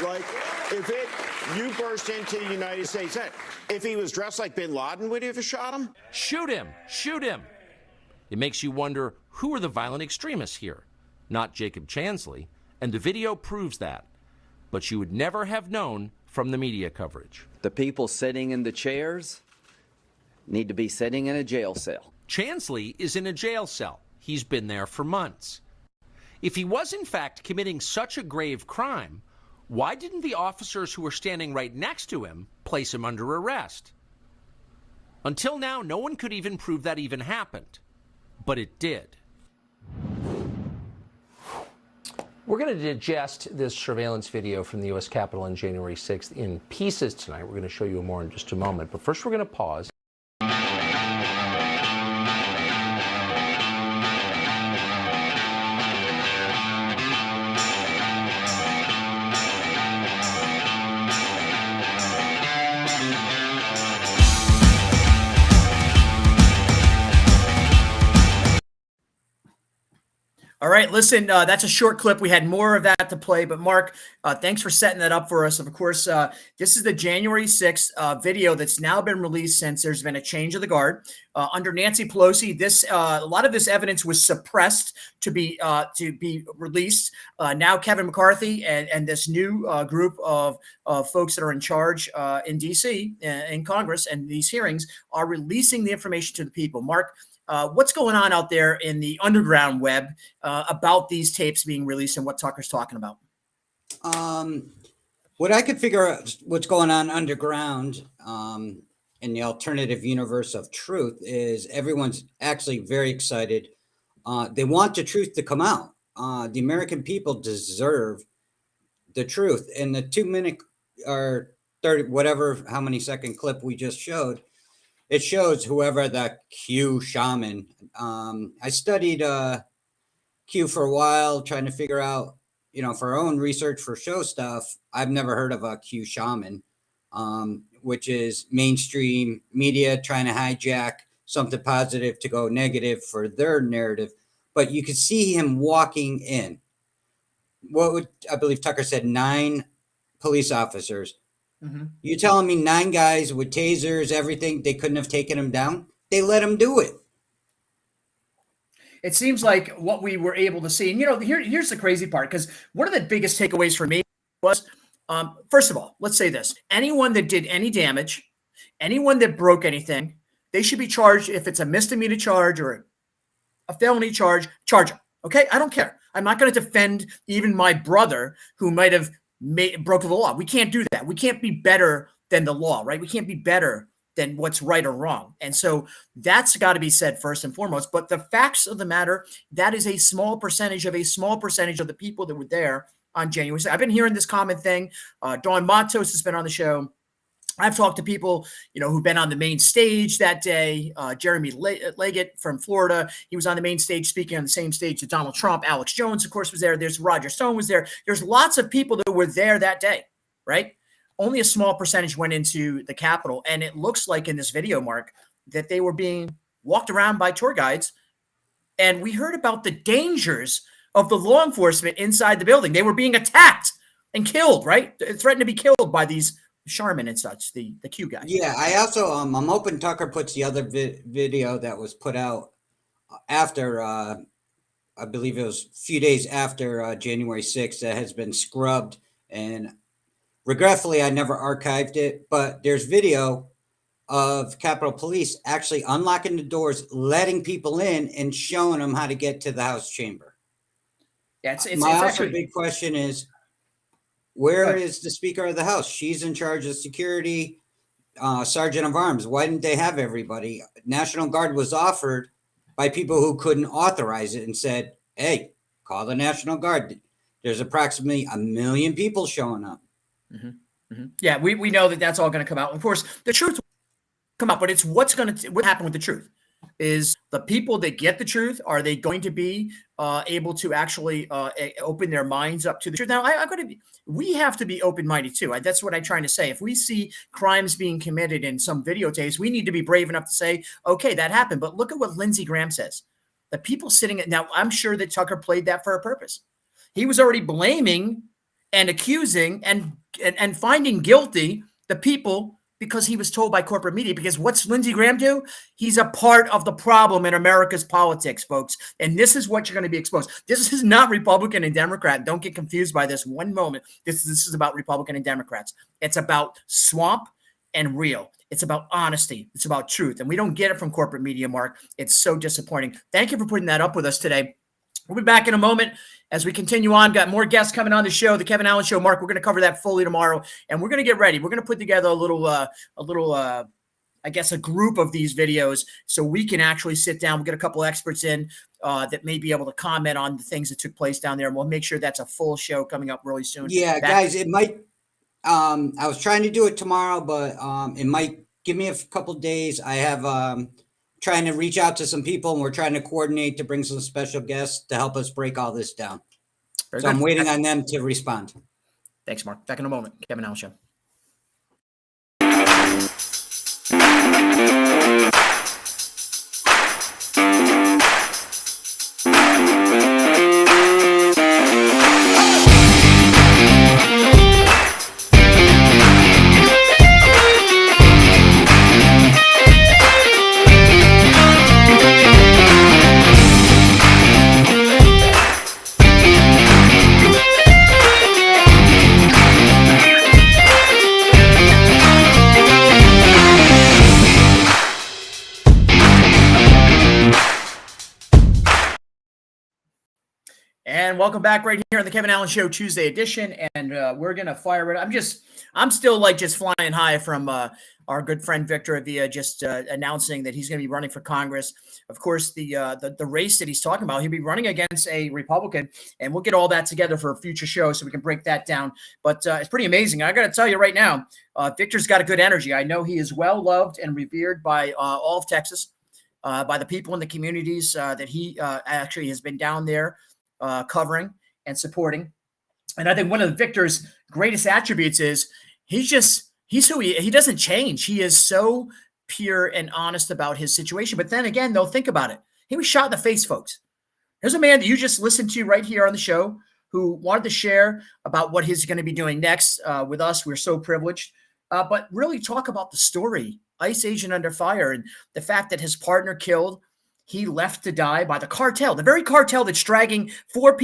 Like, if you burst into the United States, if he was dressed like bin Laden, would you have shot him? Shoot him! Shoot him! It makes you wonder, who are the violent extremists here? Not Jacob Chansley, and the video proves that. But you would never have known from the media coverage. The people sitting in the chairs need to be sitting in a jail cell. Chansley is in a jail cell. He's been there for months. If he was in fact committing such a grave crime, why didn't the officers who were standing right next to him place him under arrest? Until now, no one could even prove that even happened. But it did. We're going to digest this surveillance video from the U.S. Capitol on January 6th in pieces tonight. We're going to show you more in just a moment. But first, we're going to pause. All right, listen, that's a short clip. We had more of that to play, but Mark, thanks for setting that up for us. Of course, this is the January 6th video that's now been released since there's been a change of the guard. Under Nancy Pelosi, a lot of this evidence was suppressed to be released. Now Kevin McCarthy and this new group of folks that are in charge in D.C., in Congress, and these hearings are releasing the information to the people. Mark, what's going on out there in the underground web about these tapes being released and what Tucker's talking about? What I could figure out what's going on underground in the alternative universe of truth is everyone's actually very excited. They want the truth to come out. The American people deserve the truth. And the 2-minute or 30, whatever, how many second clip we just showed, it shows whoever the Q shaman. I studied Q for a while, trying to figure out, for our own research for show stuff. I've never heard of a Q shaman, which is mainstream media trying to hijack something positive to go negative for their narrative. But you could see him walking in. I believe Tucker said 9 police officers. Mm-hmm. You telling me 9 guys with tasers, everything, they couldn't have taken him down? They let him do it. It seems like what we were able to see, and here's the crazy part, because one of the biggest takeaways for me was, first of all, let's say this: anyone that did any damage, anyone that broke anything, they should be charged. If it's a misdemeanor charge or a felony charge them. Okay, I don't care. I'm not going to defend even my brother who might have broke the law. We can't do that. We can't be better than the law, right? We can't be better than what's right or wrong. And so that's got to be said first and foremost. But the facts of the matter, that is a small percentage of the people that were there on January 6th. I've been hearing this common thing. Dawn Matos has been on the show. I've talked to people, who've been on the main stage that day. Jeremy Leggett from Florida, he was on the main stage speaking on the same stage that Donald Trump. Alex Jones, of course, was there. There's Roger Stone was there. There's lots of people that were there that day, right? Only a small percentage went into the Capitol. And it looks like in this video, Mark, that they were being walked around by tour guides. And we heard about the dangers of the law enforcement inside the building. They were being attacked and killed, right? Threatened to be killed by these Sharman and such, the Q guy. Yeah, I also I'm hoping Tucker puts the other video that was put out after I believe it was a few days after January 6th that has been scrubbed, and regretfully I never archived it, but there's video of Capitol Police actually unlocking the doors, letting people in, and showing them how to get to the House chamber. Yeah, it's my also actually big question is, where is the Speaker of the House? She's in charge of security, Sergeant of Arms. Why didn't they have everybody? National Guard was offered by people who couldn't authorize it and said, hey, call the National Guard. There's approximately 1 million people showing up. Mm-hmm. Mm-hmm. Yeah, we know that that's all going to come out. Of course, the truth will come out, but it's what happened with the truth. Is the people that get the truth, are they going to be able to actually open their minds up to the truth? Now, we have to be open-minded too. That's what I'm trying to say. If we see crimes being committed in some videotapes, we need to be brave enough to say, okay, that happened. But look at what Lindsey Graham says. The people sitting now, I'm sure that Tucker played that for a purpose. He was already blaming and accusing and finding guilty the people because he was told by corporate media. Because what's Lindsey Graham do? He's a part of the problem in America's politics, folks. And this is what you're going to be exposed. This is not Republican and Democrat. Don't get confused by this one moment. This is about Republican and Democrats. It's about swamp and real. It's about honesty. It's about truth. And we don't get it from corporate media, Mark. It's so disappointing. Thank you for putting that up with us today. We'll be back in a moment as we continue on. Got more guests coming on the show, the Kevin Allen Show. Mark, we're going to cover that fully tomorrow, and we're going to get ready. We're going to put together a little, I guess, a group of these videos so we can actually sit down. We'll get a couple experts in that may be able to comment on the things that took place down there, and we'll make sure that's a full show coming up really soon. Yeah, guys, it might. I was trying to do it tomorrow, but it might give me a couple days. I have trying to reach out to some people, and we're trying to coordinate to bring some special guests to help us break all this down. Very so good. I'm waiting on them to respond. Thanks, Mark. Back in a moment. Kevin Allen Show. And welcome back right here on the Kevin Allen Show Tuesday edition. And we're going to fire it. I'm still like just flying high from our good friend Victor Avila just announcing that he's going to be running for Congress. Of course, the race that he's talking about, he'll be running against a Republican, and we'll get all that together for a future show so we can break that down. But it's pretty amazing. I got to tell you right now, Victor's got a good energy. I know he is well loved and revered by all of Texas, by the people in the communities that he actually has been down there covering and supporting. And I think one of Victor's greatest attributes is he's who he doesn't change. He is so pure and honest about his situation. But then again, they'll think about it. He was shot in the face, folks. There's a man that you just listened to right here on the show who wanted to share about what he's going to be doing next with us. We're so privileged, but really talk about the story, ICE agent under fire, and the fact that his partner killed, he left to die by the cartel, the very cartel that's dragging four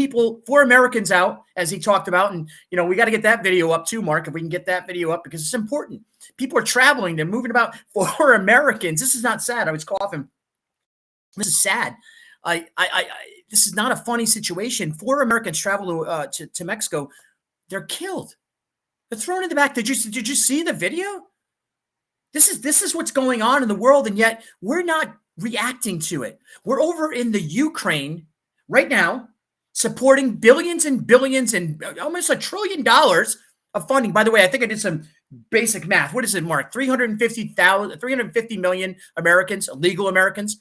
Americans out, as he talked about. And, we got to get that video up too, Mark, if we can get that video up, because it's important. People are traveling. They're moving about. 4 Americans. This is not sad. I was coughing. This is sad. This is not a funny situation. 4 Americans travel to Mexico. They're killed. They're thrown in the back. Did you see the video? This is what's going on in the world, and yet we're not reacting to it. We're over in the Ukraine right now, supporting billions and billions and almost $1 trillion of funding. By the way, I think I did some basic math. What is it, Mark? 350 million Americans, illegal Americans.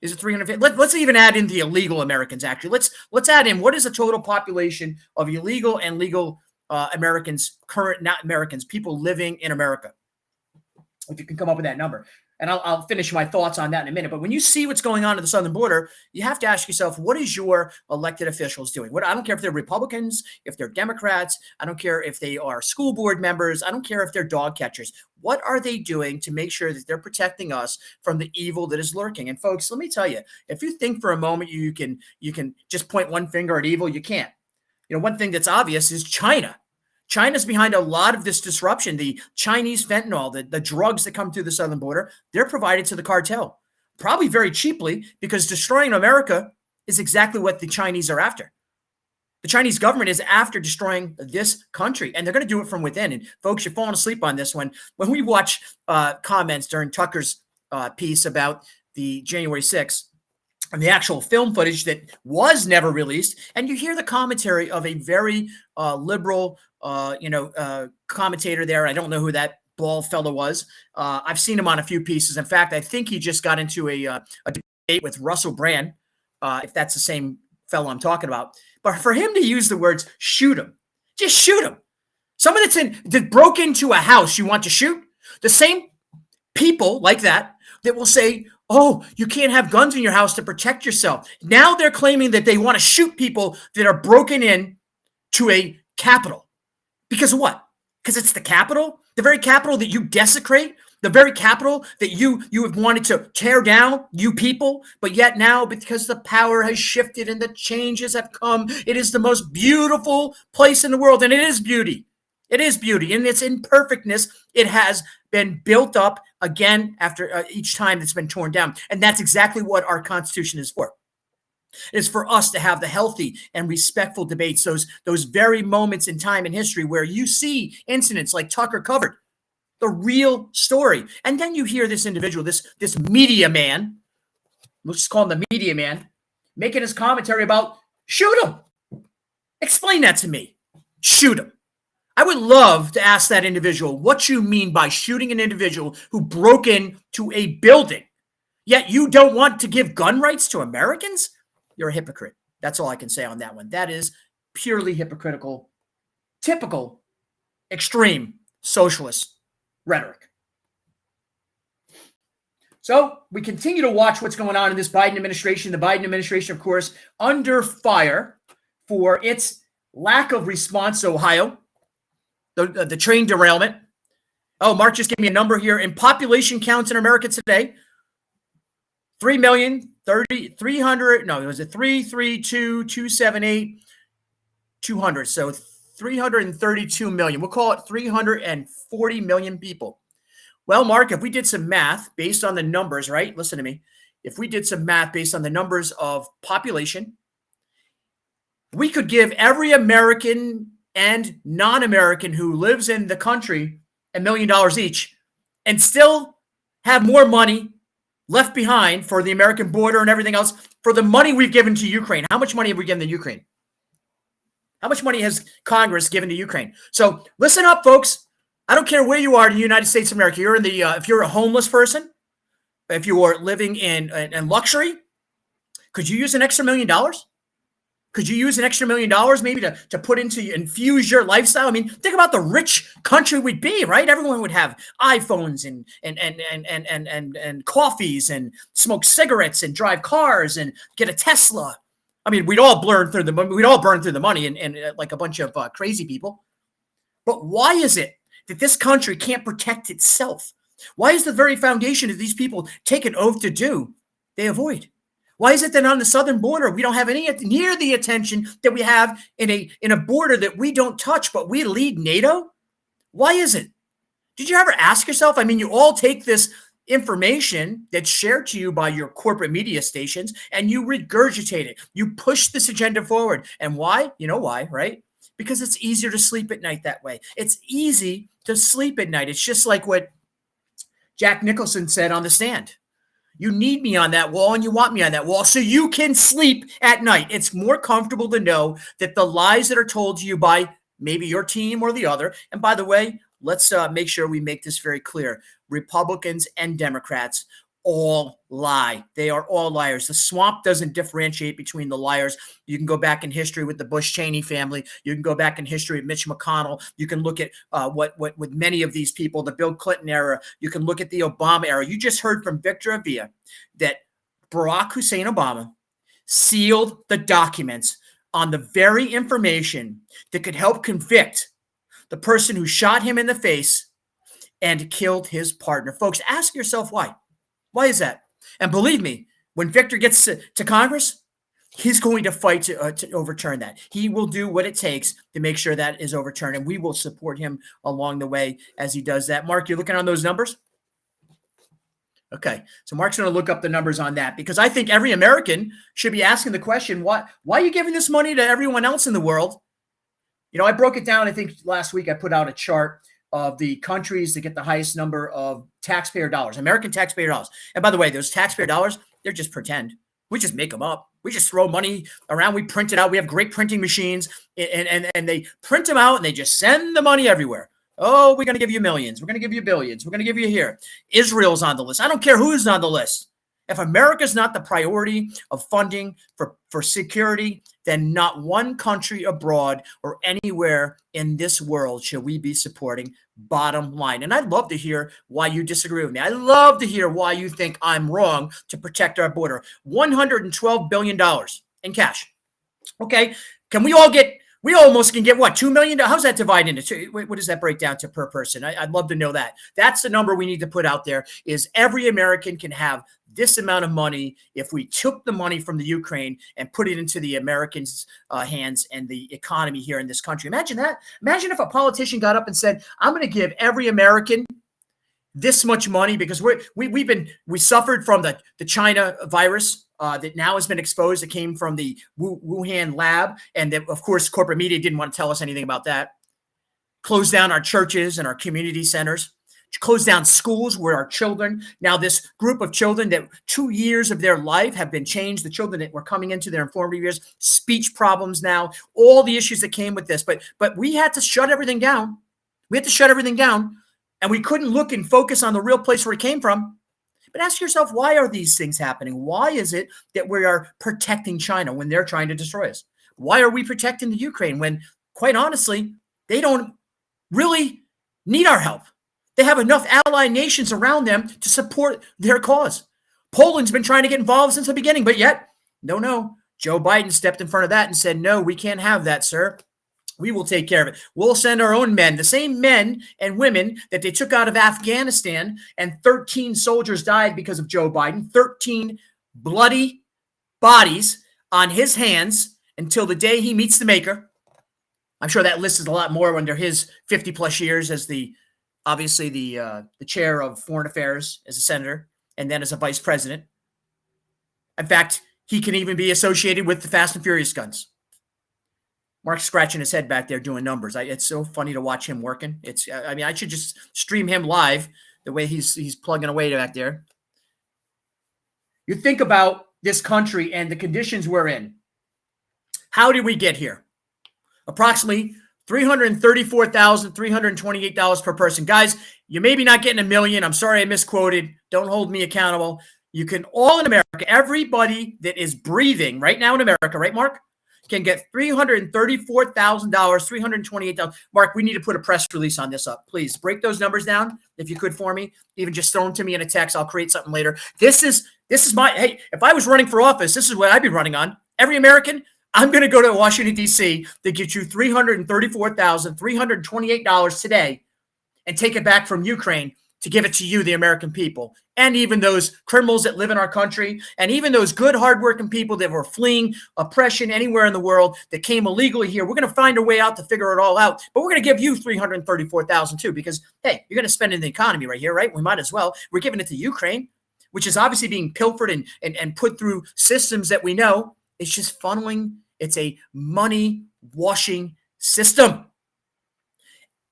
Is it 350? Let's even add in the illegal Americans. Actually, let's add in what is the total population of illegal and legal Americans, not Americans, people living in America. If you can come up with that number. And I'll finish my thoughts on that in a minute. But when you see what's going on at the southern border, you have to ask yourself, what is your elected officials doing? I don't care if they're Republicans, if they're Democrats. I don't care if they are school board members. I don't care if they're dog catchers. What are they doing to make sure that they're protecting us from the evil that is lurking? And folks, let me tell you, if you think for a moment you can just point one finger at evil, you can't. One thing that's obvious is China. China's behind a lot of this disruption. The Chinese fentanyl, the drugs that come through the southern border, they're provided to the cartel, probably very cheaply, because destroying America is exactly what the Chinese are after. The Chinese government is after destroying this country, and they're going to do it from within. And folks, you're falling asleep on this one. When we watch comments during Tucker's piece about the January 6th, and the actual film footage that was never released, and you hear the commentary of a very liberal, commentator there. I don't know who that bald fellow was. I've seen him on a few pieces. In fact, I think he just got into a debate with Russell Brand, if that's the same fellow I'm talking about. But for him to use the words "shoot him," just shoot him. Someone that broke into a house you want to shoot. The same people like that will say, Oh, you can't have guns in your house to protect yourself. Now they're claiming that they want to shoot people that are broken in to a Capitol. Because of what? Because it's the Capitol? The very Capitol that you desecrate? The very Capitol that you have wanted to tear down, you people? But yet now, because the power has shifted and the changes have come, it is the most beautiful place in the world. And it is beauty. It is beauty. In its imperfectness, it has been built up again after each time it's been torn down. And that's exactly what our Constitution is for. It is for us to have the healthy and respectful debates, those very moments in time in history where you see incidents like Tucker covered, the real story. And then you hear this individual, this media man, let's just call him the media man, making his commentary about shoot him. Explain that to me. Shoot him. I would love to ask that individual what you mean by shooting an individual who broke into a building, yet you don't want to give gun rights to Americans? You're a hypocrite. That's all I can say on that one. That is purely hypocritical, typical, extreme socialist rhetoric. So we continue to watch what's going on in this Biden administration. The Biden administration, of course, under fire for its lack of response to Ohio. The train derailment. Oh, Mark just gave me a number here. In population counts in America today, 3,332,278,200. So 332 million. We'll call it 340 million people. Well, Mark, if we did some math based on the numbers, right? Listen to me. If we did some math based on the numbers of population, we could give every American and non-American who lives in the country $1 million each and still have more money left behind for the American border and everything else for the money we've given to Ukraine. How much money have we given to Ukraine? How much money has Congress given to Ukraine? So listen up, folks. I don't care where you are in the United States of America. You're in the if you're a homeless person, if you are living in luxury, could you use an extra $1 million? Could you use an extra $1 million maybe to put into infuse your lifestyle? I mean, think about the rich country we'd be, right? Everyone would have iPhones and coffees and smoke cigarettes and drive cars and get a Tesla. I mean, we'd all burn through the money and like a bunch of crazy people. But why is it that this country can't protect itself? Why is the very foundation that these people take an oath to do, they avoid? Why is it that on the southern border, we don't have any near the attention that we have in a border that we don't touch, but we lead NATO? Why is it? Did you ever ask yourself? I mean, you all take this information that's shared to you by your corporate media stations and you regurgitate it. You push this agenda forward. And why? You know why, right? Because it's easier to sleep at night that way. It's easy to sleep at night. It's just like what Jack Nicholson said on the stand. You need me on that wall and you want me on that wall so you can sleep at night. It's more comfortable to know that the lies that are told to you by maybe your team or the other. And by the way, let's make sure we make this very clear. Republicans and Democrats all lie. They are all liars. The swamp doesn't differentiate between the liars. You can go back in history with the Bush-Cheney family. You can go back in history with Mitch McConnell. You can look at what with many of these people, the Bill Clinton era. You can look at the Obama era. You just heard from Victor Avia that Barack Hussein Obama sealed the documents on the very information that could help convict the person who shot him in the face and killed his partner. Folks, ask yourself why. Why is that? And believe me, when Victor gets to Congress, he's going to fight to overturn that. He will do what it takes to make sure that is overturned, and we will support him along the way as he does that. Mark, you're looking on those numbers? Okay, so Mark's going to look up the numbers on that because I think every American should be asking the question, why are you giving this money to everyone else in the world? You know, I broke it down. I think last week I put out a chart of the countries that get the highest number of taxpayer dollars, American taxpayer dollars. And by the way, those taxpayer dollars, they're just pretend. We just make them up. We just throw money around. We print it out. We have great printing machines and they print them out and they just send the money everywhere. Oh, we're going to give you millions. We're going to give you billions. We're going to give you here. Israel's on the list. I don't care who's on the list. If America's not the priority of funding for security, then not one country abroad or anywhere in this world should we be supporting, bottom line. And I'd love to hear why you disagree with me. I'd love to hear why you think I'm wrong to protect our border. $112 billion in cash. Okay, can we all get, we almost can get what, $2 million? How's that divided into two? What does that break down to per person? I'd love to know that. That's the number we need to put out there, is every American can have this amount of money if we took the money from the Ukraine and put it into the Americans' hands and the economy here in this country. Imagine that. Imagine if a politician got up and said, I'm going to give every American this much money because we suffered from the China virus that now has been exposed. It came from the Wuhan lab. And that, of course, corporate media didn't want to tell us anything about that. Closed down our churches and our community centers. Closed down schools where our children, now this group of children that 2 years of their life have been changed, the children that were coming into their informative years, speech problems now, all the issues that came with this. But we had to shut everything down. We had to shut everything down. And we couldn't look and focus on the real place where it came from. But ask yourself, why are these things happening? Why is it that we are protecting China when they're trying to destroy us? Why are we protecting the Ukraine when, quite honestly, they don't really need our help? They have enough allied nations around them to support their cause. Poland's been trying to get involved since the beginning, but yet, no. Joe Biden stepped in front of that and said, no, we can't have that, sir. We will take care of it. We'll send our own men, the same men and women that they took out of Afghanistan, and 13 soldiers died because of Joe Biden, 13 bloody bodies on his hands until the day he meets the maker. I'm sure that list is a lot more under his 50 plus years as obviously the chair of foreign affairs as a senator and then as a vice president. In fact, he can even be associated with the Fast and Furious guns. Mark's scratching his head back there doing numbers. It's so funny to watch him working. I should just stream him live the way he's plugging away back there. You think about this country and the conditions we're in. How did we get here? Approximately $334,328 per person. Guys, you may be not getting $1 million. I'm sorry I misquoted. Don't hold me accountable. You can all in America, everybody that is breathing right now in America, right, Mark, can get $334,000, $328. Mark, we need to put a press release on this up. Please break those numbers down if you could for me. Even just throw them to me in a text. I'll create something later. This is my, hey, if I was running for office, this is what I'd be running on. Every American, I'm going to go to Washington, D.C. to get you $334,328 today and take it back from Ukraine to give it to you, the American people, and even those criminals that live in our country, and even those good, hardworking people that were fleeing oppression anywhere in the world that came illegally here. We're going to find a way out to figure it all out, but we're going to give you $334,000 too, because, hey, you're going to spend it in the economy right here, right? We might as well. We're giving it to Ukraine, which is obviously being pilfered and put through systems that we know. It's just funneling. It's a money washing system.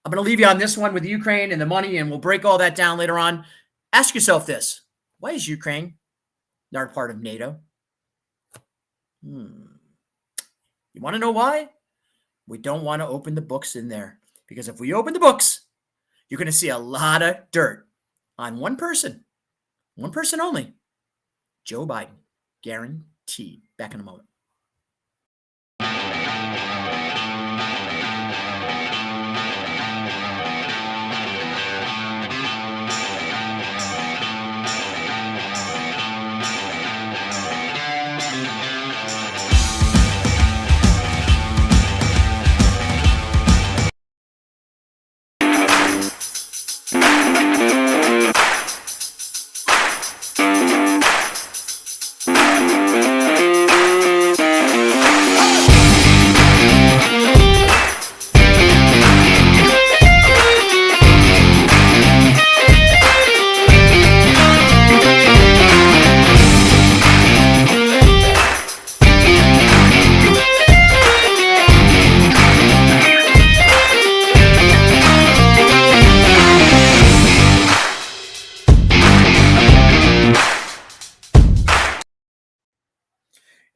I'm going to leave you on this one with Ukraine and the money, and we'll break all that down later on. Ask yourself this. Why is Ukraine not part of NATO? You want to know why? We don't want to open the books in there. Because if we open the books, you're going to see a lot of dirt on one person only, Joe Biden. Guaranteed. Back in a moment.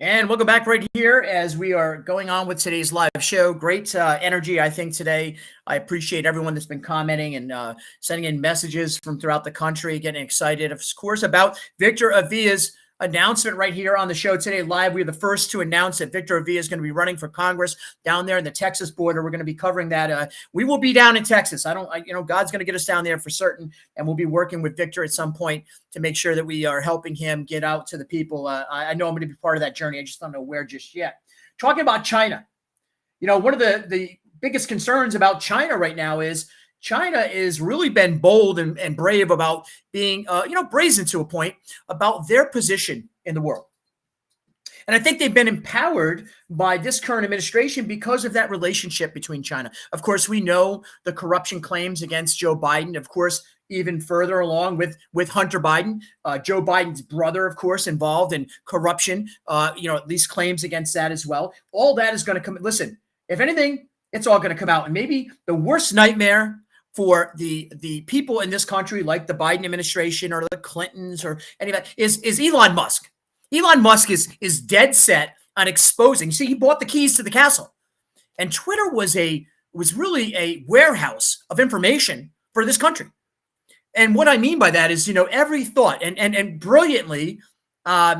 And welcome back right here as we are going on with today's live show. Great energy, I think, today. I appreciate everyone that's been commenting and sending in messages from throughout the country, getting excited, of course, about Victor Avila's announcement right here on the show today live. We are the first to announce that Victor Avila is going to be running for Congress down there in the Texas border. We're going to be covering that. We will be down in Texas. God's going to get us down there for certain, and we'll be working with Victor at some point to make sure that we are helping him get out to the people. I know I'm going to be part of that journey. I just don't know where just yet. Talking about China, one of the biggest concerns about China right now is China has really been bold and brave about being, brazen to a point about their position in the world. And I think they've been empowered by this current administration because of that relationship between China. Of course, we know the corruption claims against Joe Biden, of course, even further along with Hunter Biden, Joe Biden's brother, of course, involved in corruption, at least claims against that as well. All that is going to come. Listen, if anything, it's all going to come out. And maybe the worst nightmare for the people in this country, like the Biden administration or the Clintons or any of that, is Elon Musk. Elon Musk is dead set on exposing. See, he bought the keys to the castle, and Twitter was really a warehouse of information for this country. And what I mean by that is, every thought and brilliantly,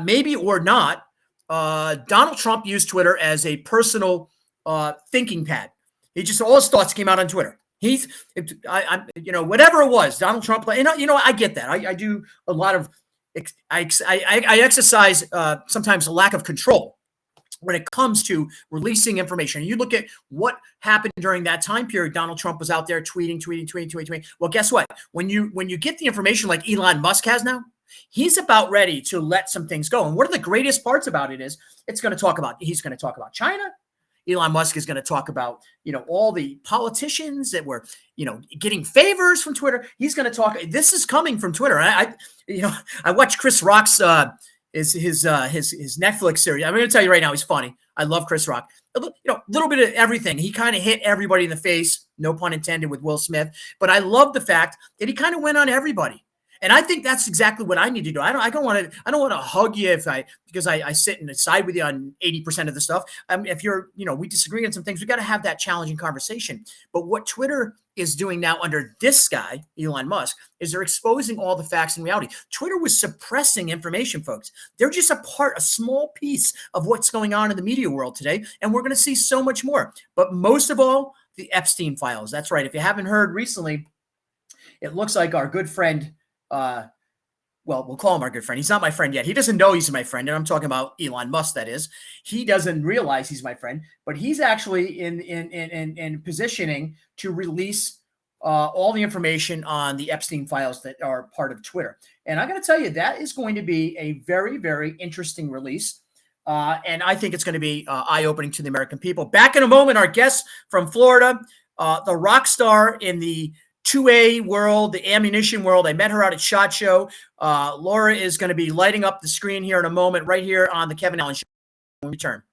maybe or not, Donald Trump used Twitter as a personal thinking pad. All his thoughts came out on Twitter. Whatever it was, Donald Trump, I get that. I do a lot of, I exercise sometimes a lack of control when it comes to releasing information. You look at what happened during that time period. Donald Trump was out there tweeting. Well, guess what? When you get the information like Elon Musk has now, he's about ready to let some things go. And one of the greatest parts about it is he's going to talk about China. Elon Musk is going to talk about, all the politicians that were, getting favors from Twitter. He's going to talk. This is coming from Twitter. I watched Chris Rock's his Netflix series. I'm going to tell you right now, he's funny. I love Chris Rock. A little bit of everything. He kind of hit everybody in the face, no pun intended, with Will Smith. But I love the fact that he kind of went on everybody. And I think that's exactly what I need to do. I don't want to hug you because I sit and side with you on 80% of the stuff. If we disagree on some things, we got to have that challenging conversation. But what Twitter is doing now under this guy, Elon Musk, is they're exposing all the facts and reality. Twitter was suppressing information, folks. They're just a small piece of what's going on in the media world today. And we're going to see so much more. But most of all, the Epstein files. That's right. If you haven't heard recently, it looks like our good friend, we'll call him our good friend. He's not my friend yet. He doesn't know he's my friend. And I'm talking about Elon Musk, that is. He doesn't realize he's my friend, but he's actually in positioning to release all the information on the Epstein files that are part of Twitter. And I'm going to tell you, that is going to be a very, very interesting release. And I think it's going to be eye-opening to the American people. Back in a moment, our guest from Florida, the rock star in the 2A world, the ammunition world. I met her out at SHOT Show. Laura is going to be lighting up the screen here in a moment, right here on the Kevin Allen Show. When we return.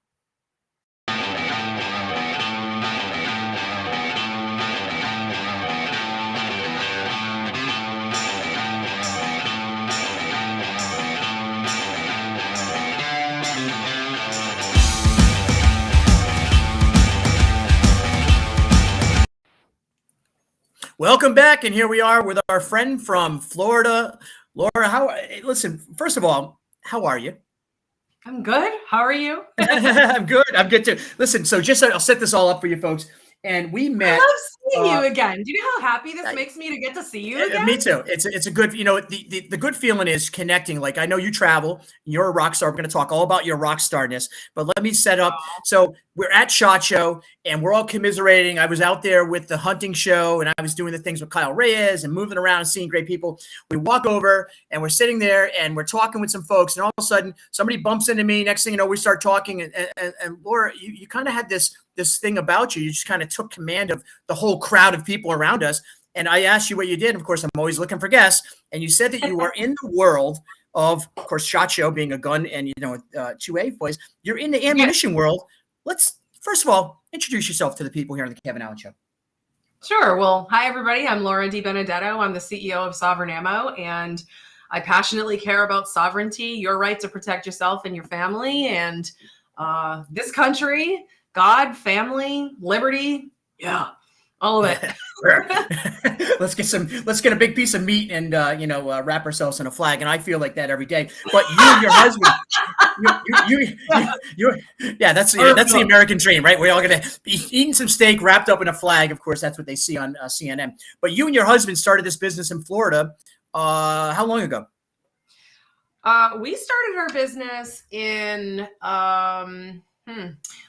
Welcome back, and here we are with our friend from Florida, Laura. Listen, first of all, how are you? I'm good. How are you? I'm good. I'm good too. Listen, so I'll set this all up for you folks. And we met. I love seeing you again. Do you know how happy this makes me to get to see you again? Me too. It's a good, the good feeling is connecting. Like, I know you travel, you're a rock star. We're going to talk all about your rock starness, but let me set up. So we're at SHOT Show and we're all commiserating. I was out there with the hunting show and I was doing the things with Kyle Reyes and moving around and seeing great people. We walk over and we're sitting there and we're talking with some folks, and all of a sudden somebody bumps into me. Next thing you know, we start talking, and Laura, you kind of had this thing about you. You just kind of took command of the whole crowd of people around us. And I asked you what you did. Of course, I'm always looking for guests. And you said that you are in the world of course, SHOT Show being a gun and, 2A boys. You're in the ammunition world. Let's, first of all, introduce yourself to the people here on the Kevin Allen Show. Sure. Well, hi, everybody. I'm Laura DiBenedetto. I'm the CEO of Sovereign Ammo. And I passionately care about sovereignty, your right to protect yourself and your family, and this country, God, family, liberty. Yeah, all of it. Let's get a big piece of meat and wrap ourselves in a flag. And I feel like that every day. But you and your husband, that's the American dream, right? We're all gonna be eating some steak wrapped up in a flag. Of course, that's what they see on CNN. But you and your husband started this business in Florida. How long ago? We started our business in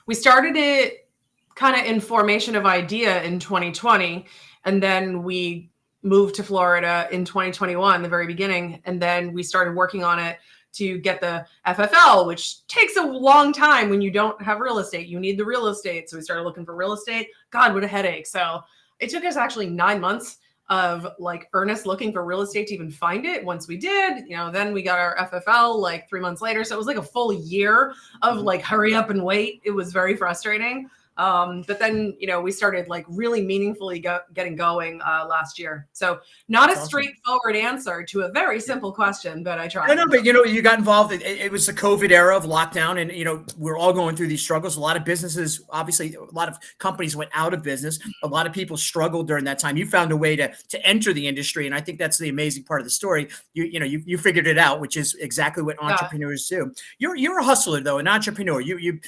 we started it kind of in formation of idea in 2020, and then we moved to Florida in 2021, the very beginning, and then we started working on it to get the FFL, which takes a long time when you don't have real estate. You need the real estate. So we started looking for real estate. God, what a headache. So it took us actually 9 months of like earnest looking for real estate to even find it. Once we did, then we got our FFL like 3 months later. So it was like a full year of like hurry up and wait. It was very frustrating. But then, we started like really meaningfully getting going last year. So not a straightforward answer to a very simple question, but I tried. No, but you got involved. It was the COVID era of lockdown, and we're all going through these struggles. A lot of businesses, obviously, a lot of companies went out of business. A lot of people struggled during that time. You found a way to enter the industry, and I think that's the amazing part of the story. You figured it out, which is exactly what entrepreneurs do. You're a hustler though, an entrepreneur. You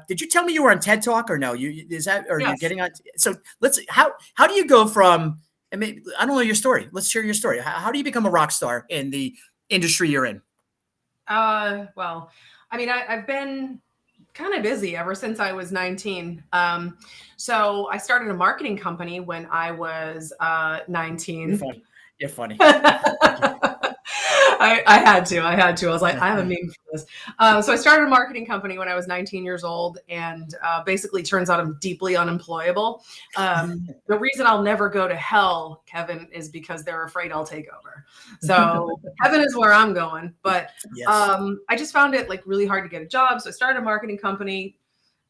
did you tell me you were on TED Talk or no? Yes. You're getting on? So how do you go from? I mean, I don't know your story. Let's share your story. How do you become a rock star in the industry you're in? Well, I mean, I've been kind of busy ever since I was 19. So I started a marketing company when I was 19. You're funny. I had to. I was like, I have a meme for this. So I started a marketing company when I was 19 years old, and basically turns out I'm deeply unemployable. The reason I'll never go to hell, Kevin, is because they're afraid I'll take over. So heaven is where I'm going. But yes. I just found it like really hard to get a job. So I started a marketing company.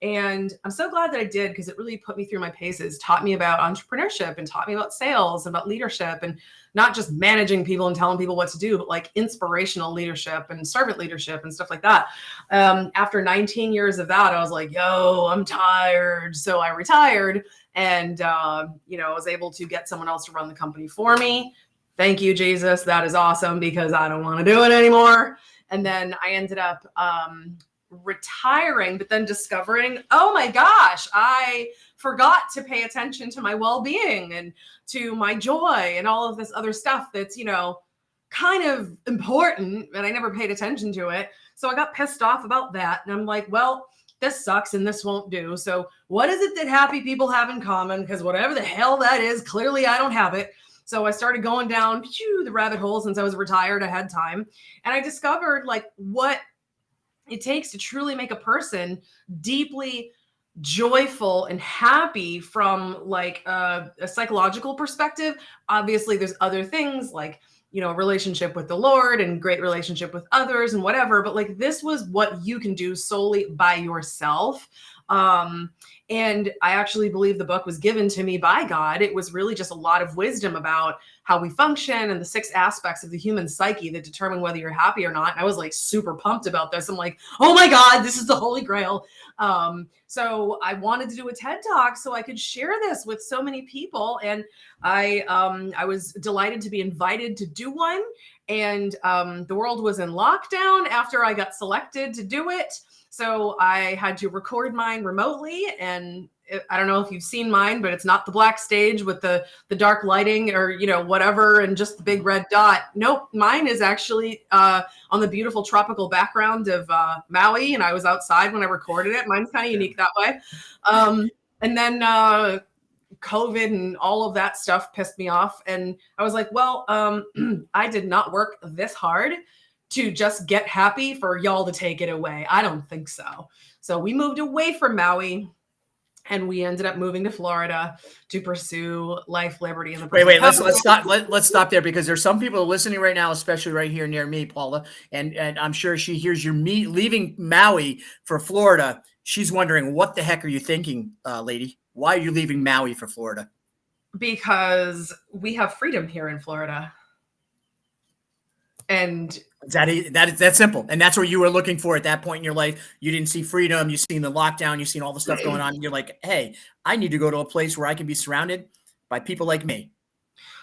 And I'm so glad that I did, because it really put me through my paces, taught me about entrepreneurship and taught me about sales and about leadership, and not just managing people and telling people what to do, but like inspirational leadership and servant leadership and stuff like that. After 19 years of that, I was like, yo, I'm tired. So I retired, and, I was able to get someone else to run the company for me. Thank you, Jesus. That is awesome, because I don't want to do it anymore. And then I ended up, retiring, but then discovering, oh my gosh, I forgot to pay attention to my well-being and to my joy and all of this other stuff that's, kind of important, and I never paid attention to it. So I got pissed off about that. And I'm like, well, this sucks and this won't do. So what is it that happy people have in common? Because whatever the hell that is, clearly I don't have it. So I started going down the rabbit hole. Since I was retired, I had time. And I discovered like what it takes to truly make a person deeply joyful and happy from like a psychological perspective. Obviously, there's other things like, relationship with the Lord and great relationship with others and whatever. But like, this was what you can do solely by yourself. And I actually believe the book was given to me by God. It was really just a lot of wisdom about how we function and the 6 aspects of the human psyche that determine whether you're happy or not. And I was like super pumped about this. I'm like, oh my God, this is the Holy Grail. So I wanted to do a TED Talk so I could share this with so many people. And I was delighted to be invited to do one. And the world was in lockdown after I got selected to do it. So I had to record mine remotely, and I don't know if you've seen mine, but it's not the black stage with the dark lighting or, whatever, and just the big red dot. Nope. Mine is actually on the beautiful tropical background of Maui, and I was outside when I recorded it. Mine's kind of unique that way. And then COVID and all of that stuff pissed me off. And I was like, well, I did not work this hard to just get happy for y'all to take it away. I don't think so. So we moved away from Maui, and we ended up moving to Florida to pursue life, liberty, and the wait. Let's stop there, because there's some people listening right now, especially right here near me, Paula, and I'm sure she hears you're leaving Maui for Florida. She's wondering, what the heck are you thinking, lady? Why are you leaving Maui for Florida? Because we have freedom here in Florida. And that's simple. And that's what you were looking for at that point in your life. You didn't see freedom. You've seen the lockdown. You've seen all the stuff going on. And you're like, hey, I need to go to a place where I can be surrounded by people like me.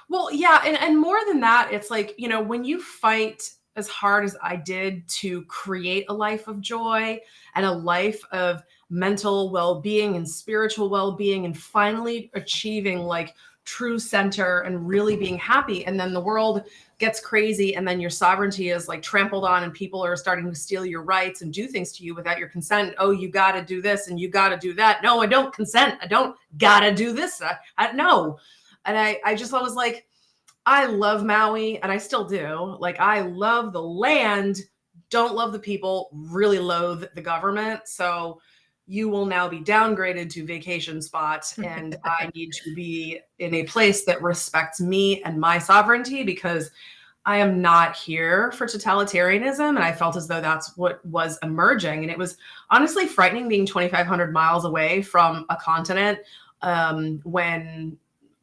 Well, yeah. And more than that, it's like, you know, when you fight as hard as I did to create a life of joy and a life of mental well-being and spiritual well-being, and finally achieving like true center and really being happy. And then the world gets crazy, and then your sovereignty is like trampled on, and people are starting to steal your rights and do things to you without your consent. Oh, you got to do this and you got to do that. No, I don't consent. I don't got to do this. No. And I just was like, I love Maui, and I still do. Like, I love the land, don't love the people, really loathe the government. So you will now be downgraded to vacation spot, and I need to be in a place that respects me and my sovereignty, because I am not here for totalitarianism. And I felt as though that's what was emerging. And it was honestly frightening being 2,500 miles away from a continent when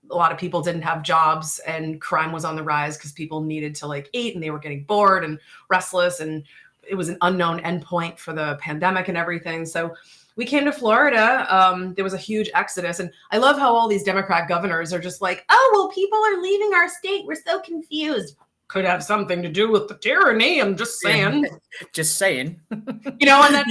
a lot of people didn't have jobs and crime was on the rise because people needed to like eat, and they were getting bored and restless, and it was an unknown endpoint for the pandemic and everything. So we came to Florida. There was a huge exodus, and I love how all these Democrat governors are just like, oh, well, people are leaving our state. We're so confused. Could have something to do with the tyranny. I'm just saying. Just saying. You know, and then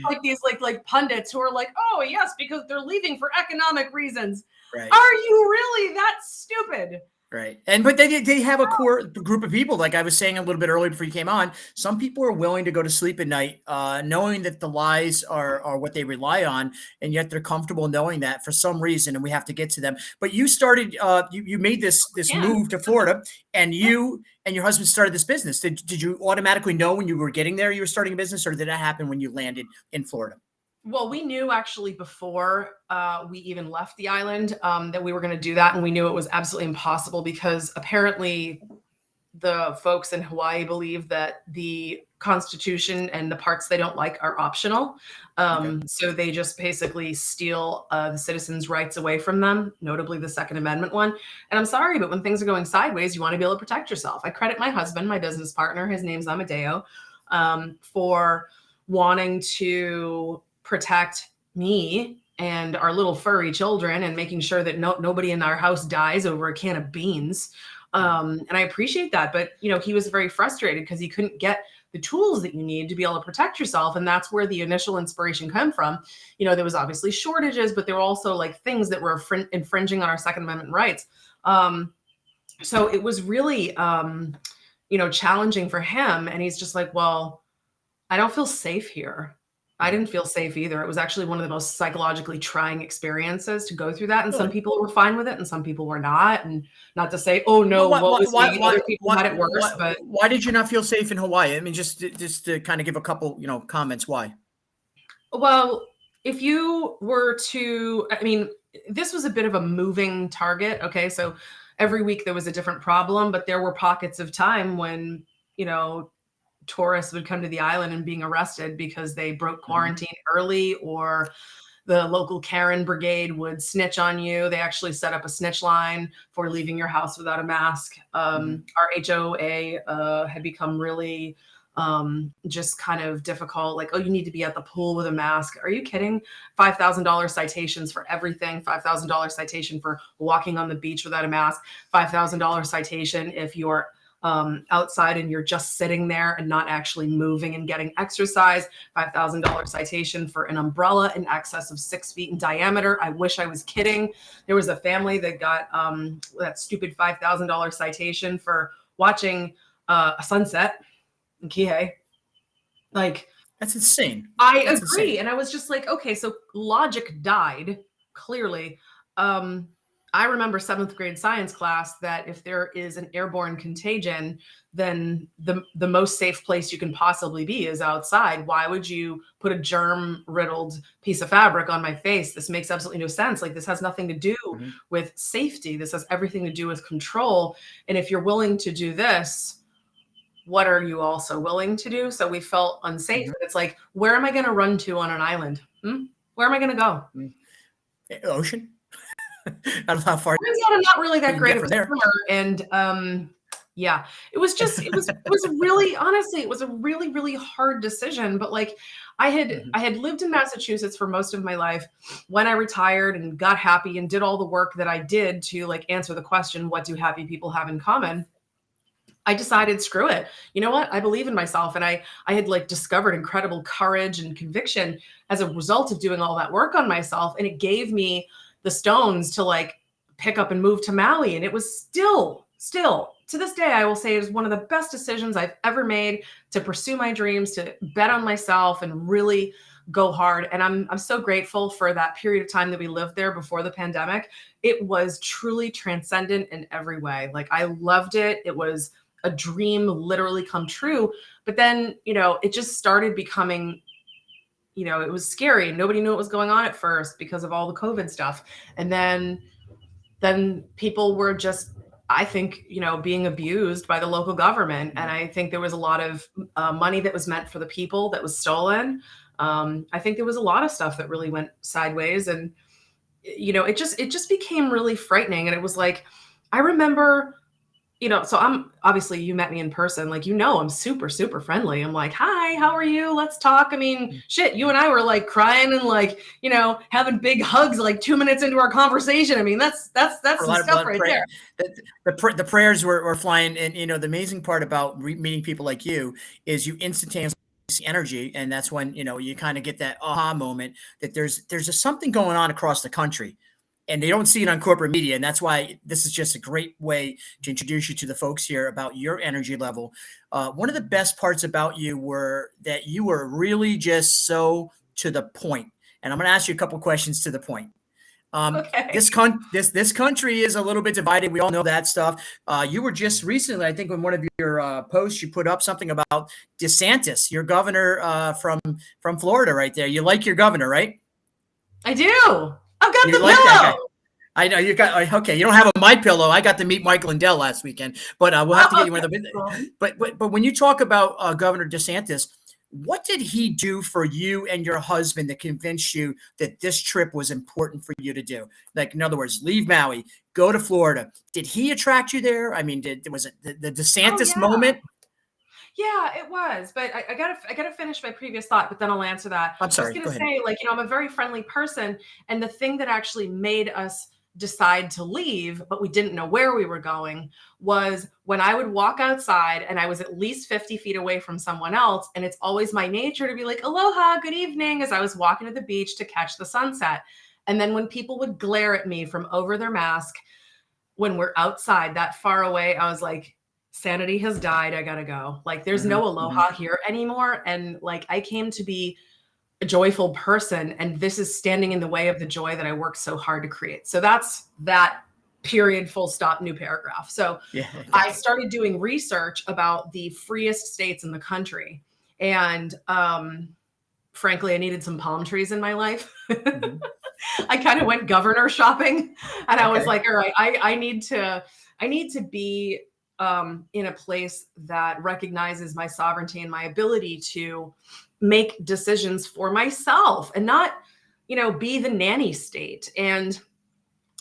like these like pundits who are like, oh yes, because they're leaving for economic reasons. Right. Are you really that stupid? Right. But they have a core group of people, like I was saying a little bit earlier before you came on. Some people are willing to go to sleep at night knowing that the lies are what they rely on, and yet they're comfortable knowing that for some reason, and we have to get to them. But you started, you made this move to Florida, and you and your husband started this business. Did you automatically know when you were getting there you were starting a business, or did that happen when you landed in Florida? Well, we knew actually before we even left the island that we were going to do that. And we knew it was absolutely impossible, because apparently the folks in Hawaii believe that the Constitution and the parts they don't like are optional. So they just basically steal the citizens' rights away from them, notably the Second Amendment one. And I'm sorry, but when things are going sideways, you want to be able to protect yourself. I credit my husband, my business partner, his name's Amadeo, for wanting to protect me and our little furry children, and making sure that nobody in our house dies over a can of beans. And I appreciate that. But, you know, he was very frustrated because he couldn't get the tools that you need to be able to protect yourself. And that's where the initial inspiration came from. You know, there was obviously shortages, but there were also like things that were infringing on our Second Amendment rights. So it was really, you know, challenging for him. And he's just like, well, I don't feel safe here. I didn't feel safe either. It was actually one of the most psychologically trying experiences to go through that. And some people were fine with it and some people were not. And not to say, oh no, other people had it worse. But why did you not feel safe in Hawaii? I mean, just to kind of give a couple, you know, comments. Why? Well, if you were to, I mean, this was a bit of a moving target. Okay. So every week there was a different problem, but there were pockets of time when, you know, tourists would come to the island and being arrested because they broke quarantine early, or the local Karen brigade would snitch on you. They actually set up a snitch line for leaving your house without a mask. Our HOA had become really just kind of difficult. Like, oh, you need to be at the pool with a mask. Are you kidding? $5,000 citations for everything. $5,000 citation for walking on the beach without a mask. $5,000 citation if you're outside and you're just sitting there and not actually moving and getting exercise. $5,000 citation for an umbrella in excess of 6 feet in diameter. I wish I was kidding. There was a family that got that stupid $5,000 citation for watching a sunset in Kihei. Like, that's insane. That's agree. Insane. And I was just like, okay, so logic died clearly. I remember 7th grade science class that if there is an airborne contagion, then the most safe place you can possibly be is outside. Why would you put a germ-riddled piece of fabric on my face? This makes absolutely no sense. Like, this has nothing to do with safety. This has everything to do with control. And if you're willing to do this, what are you also willing to do? So we felt unsafe. It's like, where am I going to run to on an island? Where am I going to go? Ocean. I don't know how far. Turns out I'm not really that great of a swimmer, and Yeah, it was really, honestly, it was a really, really hard decision. But like, I had lived in Massachusetts for most of my life. When I retired and got happy and did all the work that I did to like answer the question, what do happy people have in common? I decided, screw it. You know what? I believe in myself. And I had like discovered incredible courage and conviction as a result of doing all that work on myself. And it gave me the stones to like pick up and move to Maui. And it was still to this day, I will say it was one of the best decisions I've ever made to pursue my dreams, to bet on myself and really go hard. And I'm so grateful for that period of time that we lived there before the pandemic. It was truly transcendent in every way. Like, I loved it. It was a dream literally come true. But then, you know, it just started becoming, you know, it was scary. Nobody knew what was going on at first because of all the COVID stuff. And then people were just, I think, you know, being abused by the local government. And I think there was a lot of money that was meant for the people that was stolen. I think there was a lot of stuff that really went sideways. And, you know, it just became really frightening. And it was like, I remember, you know, so I'm obviously, you met me in person, like, you know, I'm super, super friendly. I'm like, hi, how are you? Let's talk. I mean, shit, you and I were like crying and like, you know, having big hugs, like 2 minutes into our conversation. I mean, that's some stuff right there. The prayers were flying. And, you know, the amazing part about meeting people like you is you instantaneously see energy. And that's when, you know, you kind of get that aha moment that there's just something going on across the country. And they don't see it on corporate media. And that's why this is just a great way to introduce you to the folks here about your energy level. One of the best parts about you were that you were really just so to the point. And I'm going to ask you a couple questions to the point. Okay. This country is a little bit divided. We all know that stuff. You were just recently, I think, in one of your posts, you put up something about DeSantis, your governor from Florida right there. You like your governor, right? I do. I've got the like pillow. I know you got, okay. You don't have a My Pillow. I got to meet Mike Lindell last weekend, but we'll have to get you one of them. But when you talk about Governor DeSantis, what did he do for you and your husband that convinced you that this trip was important for you to do? Like, in other words, leave Maui, go to Florida. Did he attract you there? I mean, was it the DeSantis moment? Yeah, it was. But I gotta finish my previous thought, but then I'll answer that. I'm sorry. I was gonna say, like, you know, I'm a very friendly person. And the thing that actually made us decide to leave, but we didn't know where we were going, was when I would walk outside and I was at least 50 feet away from someone else. And it's always my nature to be like, aloha, good evening, as I was walking to the beach to catch the sunset. And then when people would glare at me from over their mask, when we're outside that far away, I was like, sanity has died. I gotta go. Like, there's no aloha here anymore. And like, I came to be a joyful person, and this is standing in the way of the joy that I worked so hard to create. So that's that, period, full stop, new paragraph. So yeah. I started doing research about the freest states in the country. And frankly, I needed some palm trees in my life. I kind of went governor shopping, and I was like, all right, I need to be in a place that recognizes my sovereignty and my ability to make decisions for myself and not, you know, be the nanny state. And,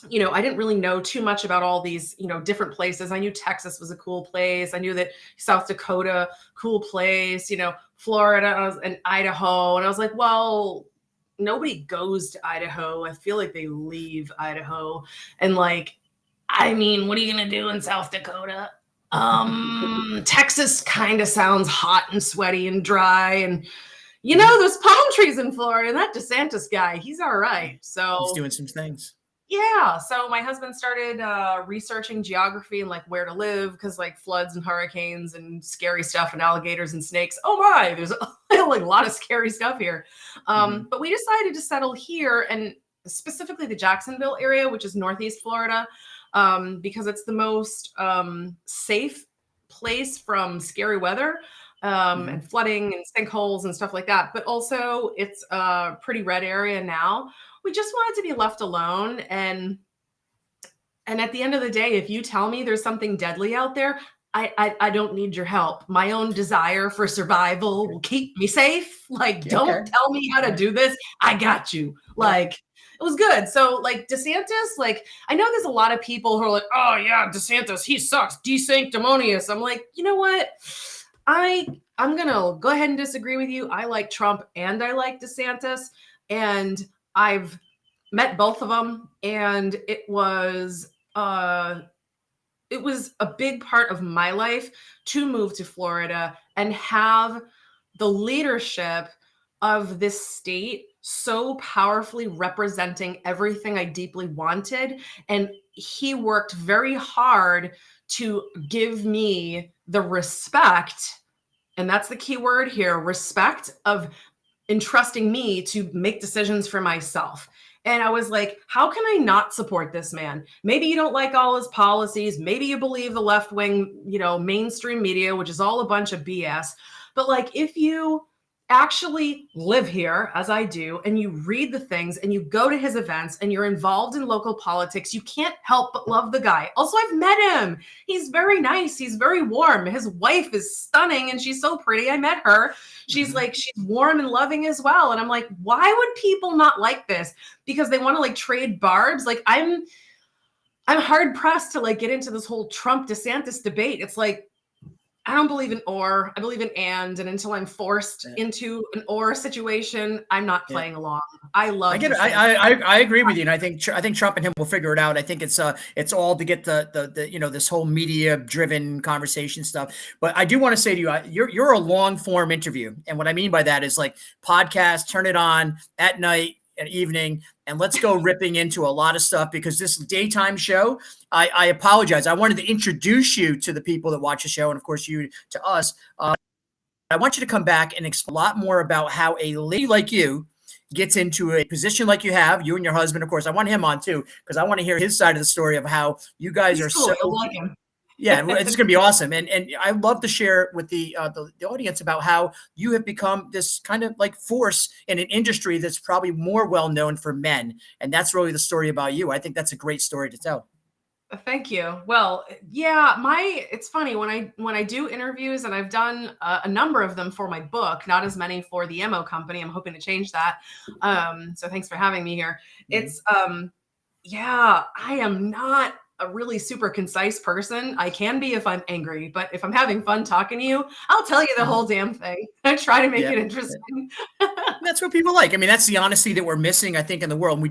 you know, I didn't really know too much about all these, you know, different places. I knew Texas was a cool place. I knew that South Dakota, cool place, you know, Florida and Idaho. And I was like, well, nobody goes to Idaho. I feel like they leave Idaho. And like, I mean, what are you going to do in South Dakota? Texas kind of sounds hot and sweaty and dry, and you know, there's palm trees in Florida, and that DeSantis guy, he's all right. So he's doing some things. Yeah. So my husband started researching geography and like where to live, because like floods and hurricanes and scary stuff and alligators and snakes. Oh my, there's like a lot of scary stuff here. But we decided to settle here, and specifically the Jacksonville area, which is Northeast Florida. Because it's the most safe place from scary weather and flooding and sinkholes and stuff like that. But also it's a pretty red area now. We just wanted to be left alone. And at the end of the day, if you tell me there's something deadly out there, I don't need your help. My own desire for survival will keep me safe. Like, don't tell me how to do this. I got you. Like, it was good. So like DeSantis, like I know there's a lot of people who are like, oh yeah, DeSantis, he sucks, desanctimonious. I'm like, you know what? I'm gonna go ahead and disagree with you. I like Trump and I like DeSantis, and I've met both of them, and it was a big part of my life to move to Florida and have the leadership of this state so powerfully representing everything I deeply wanted. And he worked very hard to give me the respect, and that's the key word here, respect of entrusting me to make decisions for myself. And I was like, how can I not support this man? Maybe you don't like all his policies. Maybe you believe the left wing, mainstream media, which is all a bunch of BS. But like, if you actually live here, as I do, and you read the things and you go to his events and you're involved in local politics, you can't help but love the guy. Also, I've met him. He's very nice. He's very warm. His wife is stunning and she's so pretty. I met her. She's like, she's warm and loving as well. And I'm like, why would people not like this? Because they want to like trade barbs. Like I'm hard pressed to like get into this whole Trump DeSantis debate. It's like, I don't believe in or, I believe in and until I'm forced into an or situation, I'm not playing along. I love. I get it. I agree with you, and I think Trump and him will figure it out. I think it's all to get the this whole media driven conversation stuff. But I do want to say to you, you're a long form interview, and what I mean by that is like podcast, turn it on at night and evening, and let's go ripping into a lot of stuff because this daytime show, I apologize. I wanted to introduce you to the people that watch the show, and of course you to us. I want you to come back and explain a lot more about how a lady like you gets into a position like you have, you and your husband. Of course, I want him on too, because I want to hear his side of the story of how you guys are cool. so. I like him. Yeah, it's going to be awesome. And I love to share with the audience about how you have become this kind of like force in an industry that's probably more well known for men. And that's really the story about you. I think that's a great story to tell. Thank you. Well, yeah, it's funny when I do interviews, and I've done a number of them for my book, not as many for the Emo Company. I'm hoping to change that. So thanks for having me here. It's I am not a really super concise person. I can be if I'm angry, but if I'm having fun talking to you, I'll tell you the whole damn thing. I try to make it interesting. That's what people like. I mean, that's the honesty that we're missing, I think, in the world. We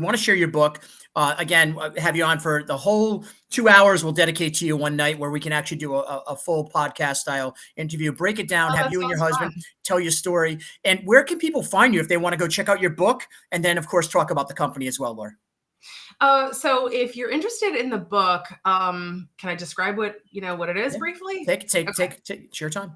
want to share your book. Again, have you on for the whole 2 hours. We'll dedicate to you one night where we can actually do a full podcast style interview, break it down, have you and your husband tell your story. And where can people find you if they want to go check out your book? And then, of course, talk about the company as well, Laura. So if you're interested in the book, can I describe what it is briefly? Take your time.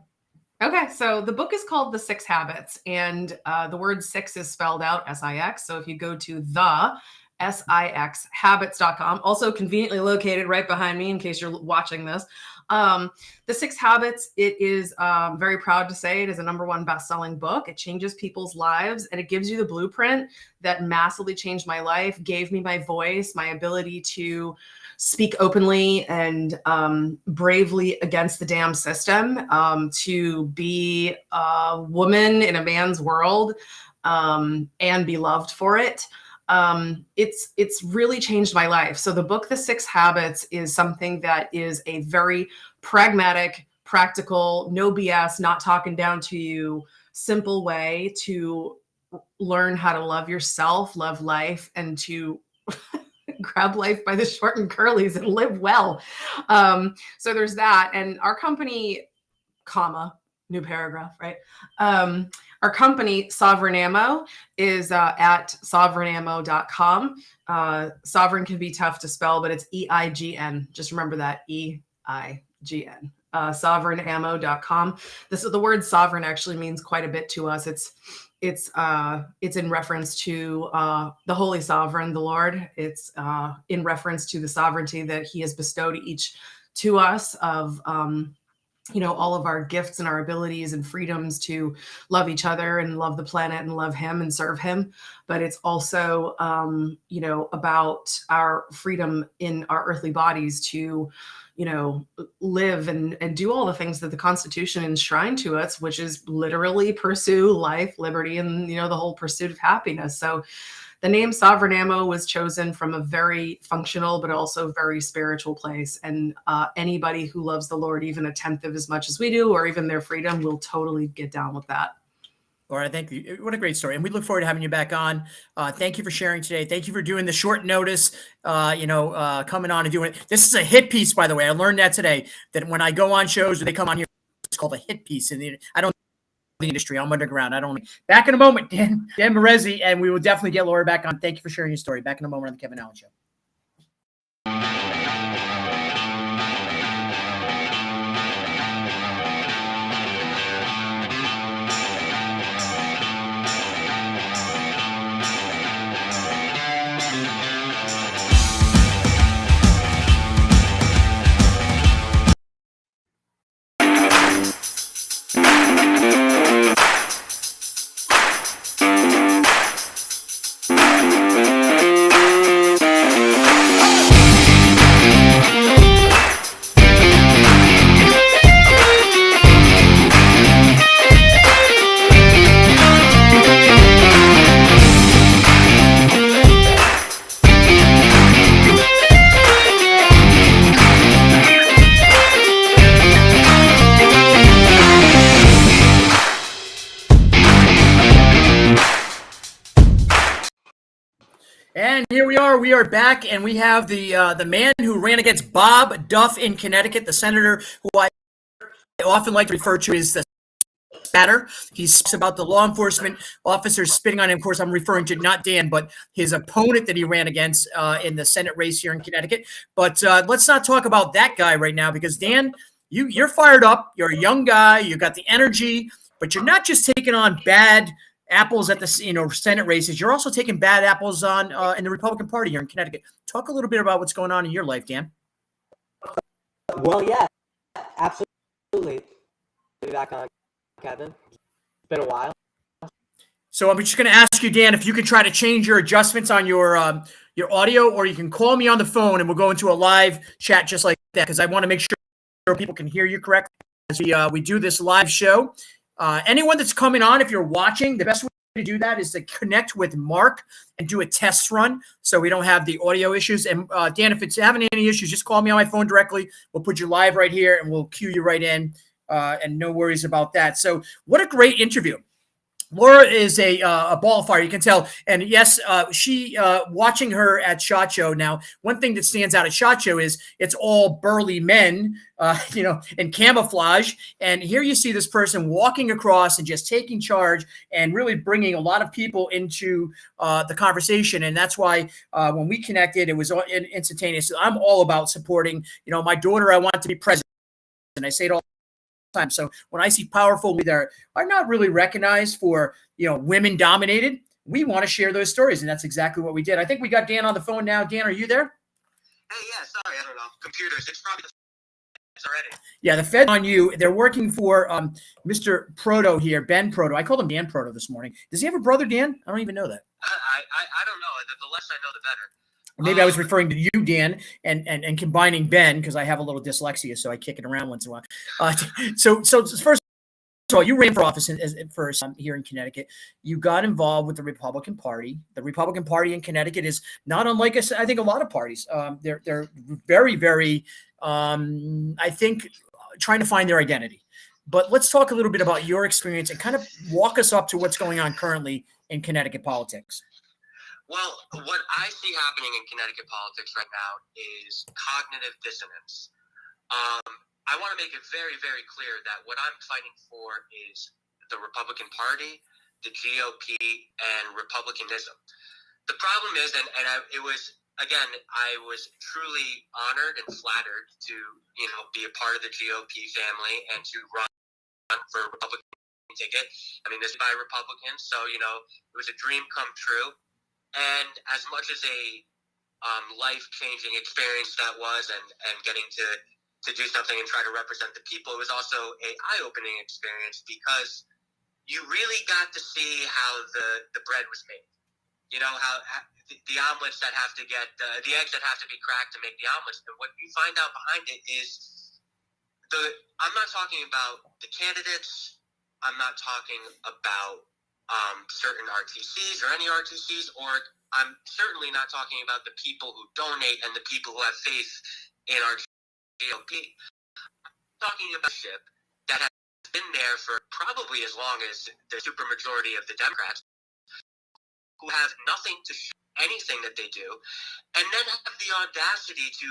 Okay. So the book is called The 6 Habits, and the word 6 is spelled out SIX. So if you go to the SIXhabits.com, also conveniently located right behind me in case you're watching this. The 6 Habits, it is very proud to say it is a #1 best-selling book. It changes people's lives, and it gives you the blueprint that massively changed my life, gave me my voice, my ability to speak openly and bravely against the damn system, to be a woman in a man's world, and be loved for it. It's really changed my life. So the book, The 6 Habits, is something that is a very pragmatic, practical, no BS, not talking down to you, simple way to learn how to love yourself, love life, and to grab life by the short and curlies and live well. So there's that. And our company, new paragraph, right? Our company, Sovereign Ammo, is at sovereignammo.com. Sovereign can be tough to spell, but it's EIGN. Just remember that, EIGN. Sovereignammo.com. The word sovereign actually means quite a bit to us. It's in reference to the Holy Sovereign, the Lord. It's in reference to the sovereignty that He has bestowed each to us of all of our gifts and our abilities and freedoms to love each other and love the planet and love Him and serve Him. But it's also, about our freedom in our earthly bodies to, live and do all the things that the Constitution enshrined to us, which is literally pursue life, liberty, and, the whole pursuit of happiness. So the name Sovereign Ammo was chosen from a very functional, but also very spiritual place. And anybody who loves the Lord even a tenth of as much as we do, or even their freedom, will totally get down with that. Laura, thank you. What a great story. And we look forward to having you back on. Thank you for sharing today. Thank you for doing the short notice, coming on and doing it. This is a hit piece, by the way. I learned that today, that when I go on shows or they come on here, it's called a hit piece. And I don't know the industry. I'm underground. I don't. Back in a moment, Dan Berezi, and we will definitely get Laura back on. Thank you for sharing your story. Back in a moment on the Kevin Allen Show. And here we are. We are back, and we have the man who ran against Bob Duff in Connecticut, the senator who I often like to refer to as the spatter. He speaks about the law enforcement officers spitting on him. Of course, I'm referring to not Dan, but his opponent that he ran against in the Senate race here in Connecticut. But let's not talk about that guy right now, because Dan, you're fired up. You're a young guy. You got the energy, but you're not just taking on bad apples at the Senate races. You're also taking bad apples on in the Republican Party here in Connecticut. Talk a little bit about what's going on in your life, Dan. Well, yeah, absolutely. Be back on, Kevin. It's been a while. So I'm just going to ask you, Dan, if you could try to change your adjustments on your audio, or you can call me on the phone and we'll go into a live chat just like that, because I want to make sure people can hear you correctly as we do this live show. Anyone that's coming on, if you're watching, the best way to do that is to connect with Mark and do a test run so we don't have the audio issues. And Dan, if it's having any issues, just call me on my phone directly. We'll put you live right here and we'll cue you right in, and no worries about that. So what a great interview. Laura is a ball of fire, you can tell. And yes, she watching her at SHOT Show. Now, one thing that stands out at SHOT Show is it's all burly men, in camouflage. And here you see this person walking across and just taking charge and really bringing a lot of people into the conversation. And that's why when we connected, it was instantaneous. I'm all about supporting, my daughter. I want to be president. And I say it all time. So when I see powerful that are not really recognized for, women dominated, we want to share those stories. And that's exactly what we did. I think we got Dan on the phone now. Dan, are you there? Hey, yeah, sorry, I don't know. Computers. It's probably the feds already. Yeah, the Fed on you. They're working for Mr. Proto here, Ben Proto. I called him Dan Proto this morning. Does he have a brother, Dan? I don't even know that. I don't know. The less I know, the better. Maybe I was referring to you, Dan, and combining Ben, because I have a little dyslexia, so I kick it around once in a while. So first of all, you ran for office first here in Connecticut. You got involved with the Republican Party. The Republican Party in Connecticut is not unlike us. I think a lot of parties. They're very, very, I think, trying to find their identity. But let's talk a little bit about your experience and kind of walk us up to what's going on currently in Connecticut politics. Well, what I see happening in Connecticut politics right now is cognitive dissonance. I want to make it very, very clear that what I'm fighting for is the Republican Party, the GOP, and Republicanism. The problem is, it was, again, I was truly honored and flattered to, be a part of the GOP family and to run for a Republican ticket. I mean, this is by Republicans, so, it was a dream come true. And as much as a life-changing experience that was, and getting to do something and try to represent the people, it was also a eye-opening experience, because you really got to see how the bread was made. You know how the omelets that have to get the eggs that have to be cracked to make the omelets. And what you find out behind it is I'm not talking about the candidates. I'm not talking about certain RTCs or any RTCs, or I'm certainly not talking about the people who donate and the people who have faith in our GOP. I'm talking about a ship that has been there for probably as long as the supermajority of the Democrats, who have nothing to show anything that they do, and then have the audacity to,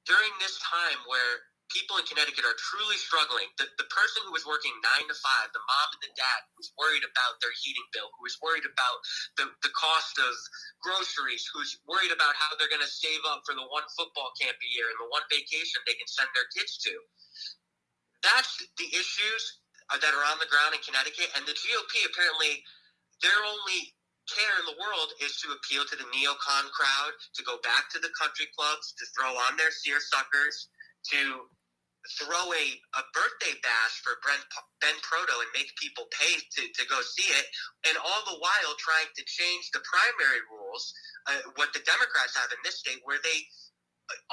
during this time where people in Connecticut are truly struggling, the person who was working 9 to 5, the mom and the dad who's worried about their heating bill, who is worried about the cost of groceries, who's worried about how they're going to save up for the one football camp a year and the one vacation they can send their kids to. That's the issues that are on the ground in Connecticut, and the GOP apparently, their only care in the world is to appeal to the neocon crowd, to go back to the country clubs, to throw on their seersuckers, to throw a birthday bash for Ben Proto and make people pay to go see it, and all the while trying to change the primary rules, what the Democrats have in this state, where they,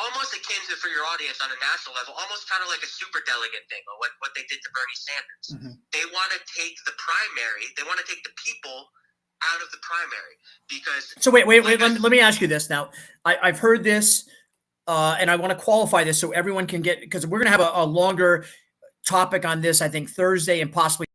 almost akin to, for your audience on a national level, almost kind of like a super delegate thing, or what they did to Bernie Sanders. Mm-hmm. They want to take the primary, they want to take the people out of the primary, because... So wait, let me ask you this now. I've heard this, and I want to qualify this so everyone can get, because we're going to have a longer topic on this, I think, Thursday and possibly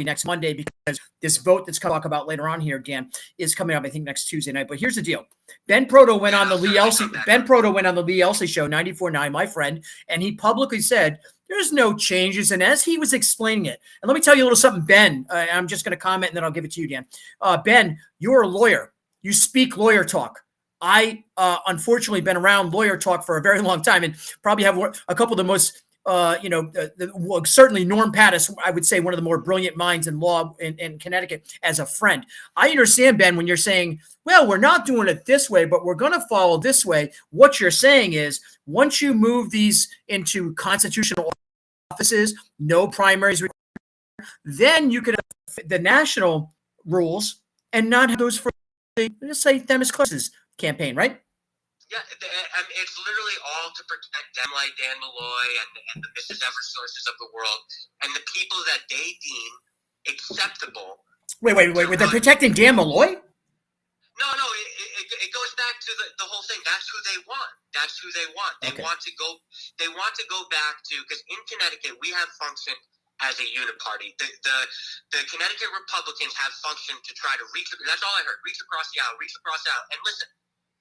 next Monday, because this vote that's going to talk about later on here, Dan, is coming up, I think, next Tuesday night. But here's the deal. Ben Proto went on the Lee Elsey show, 94.9, my friend, and he publicly said there's no changes. And as he was explaining it, and let me tell you a little something, Ben, I'm just going to comment and then I'll give it to you, Dan. Ben, you're a lawyer. You speak lawyer talk. I unfortunately been around lawyer talk for a very long time and probably have a couple of the most, certainly Norm Pattis, I would say one of the more brilliant minds in law in Connecticut as a friend. I understand, Ben, when you're saying, well, we're not doing it this way, but we're going to follow this way. What you're saying is once you move these into constitutional offices, no primaries, then you could have the national rules and not have those for, let's say, Themis Claus's campaign, right? Yeah, it's literally all to protect them, like Dan Malloy and the Mrs. Eversources of the world and the people that they deem acceptable. Wait, they're protecting Dan Malloy? No, it goes back to the whole thing. That's who they want. That's who they want. They want to go back to, because in Connecticut we have functioned as a uniparty. The Connecticut Republicans have functioned to try to reach. That's all I heard. Reach across the aisle. And listen,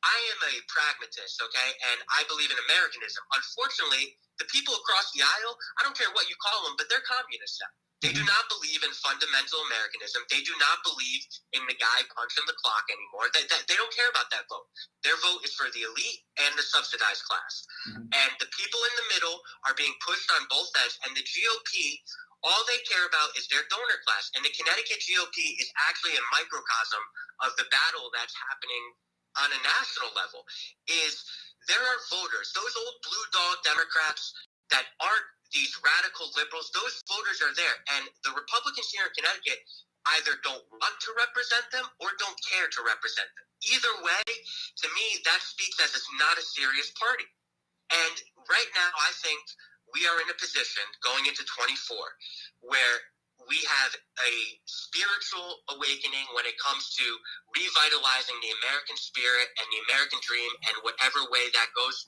I am a pragmatist, okay, and I believe in Americanism. Unfortunately, the people across the aisle, I don't care what you call them, but they're communists now. They do not believe in fundamental Americanism. They do not believe in the guy punching the clock anymore. They don't care about that vote. Their vote is for the elite and the subsidized class. Mm-hmm. And the people in the middle are being pushed on both ends. And the GOP, all they care about is their donor class. And the Connecticut GOP is actually a microcosm of the battle that's happening on a national level. Is there are voters, those old blue dog Democrats that aren't these radical liberals, those voters are there. And the Republicans here in Connecticut either don't want to represent them or don't care to represent them. Either way, to me, that speaks as it's not a serious party. And right now, I think we are in a position going into 24 where we have a spiritual awakening when it comes to revitalizing the American spirit and the American dream, and whatever way that goes,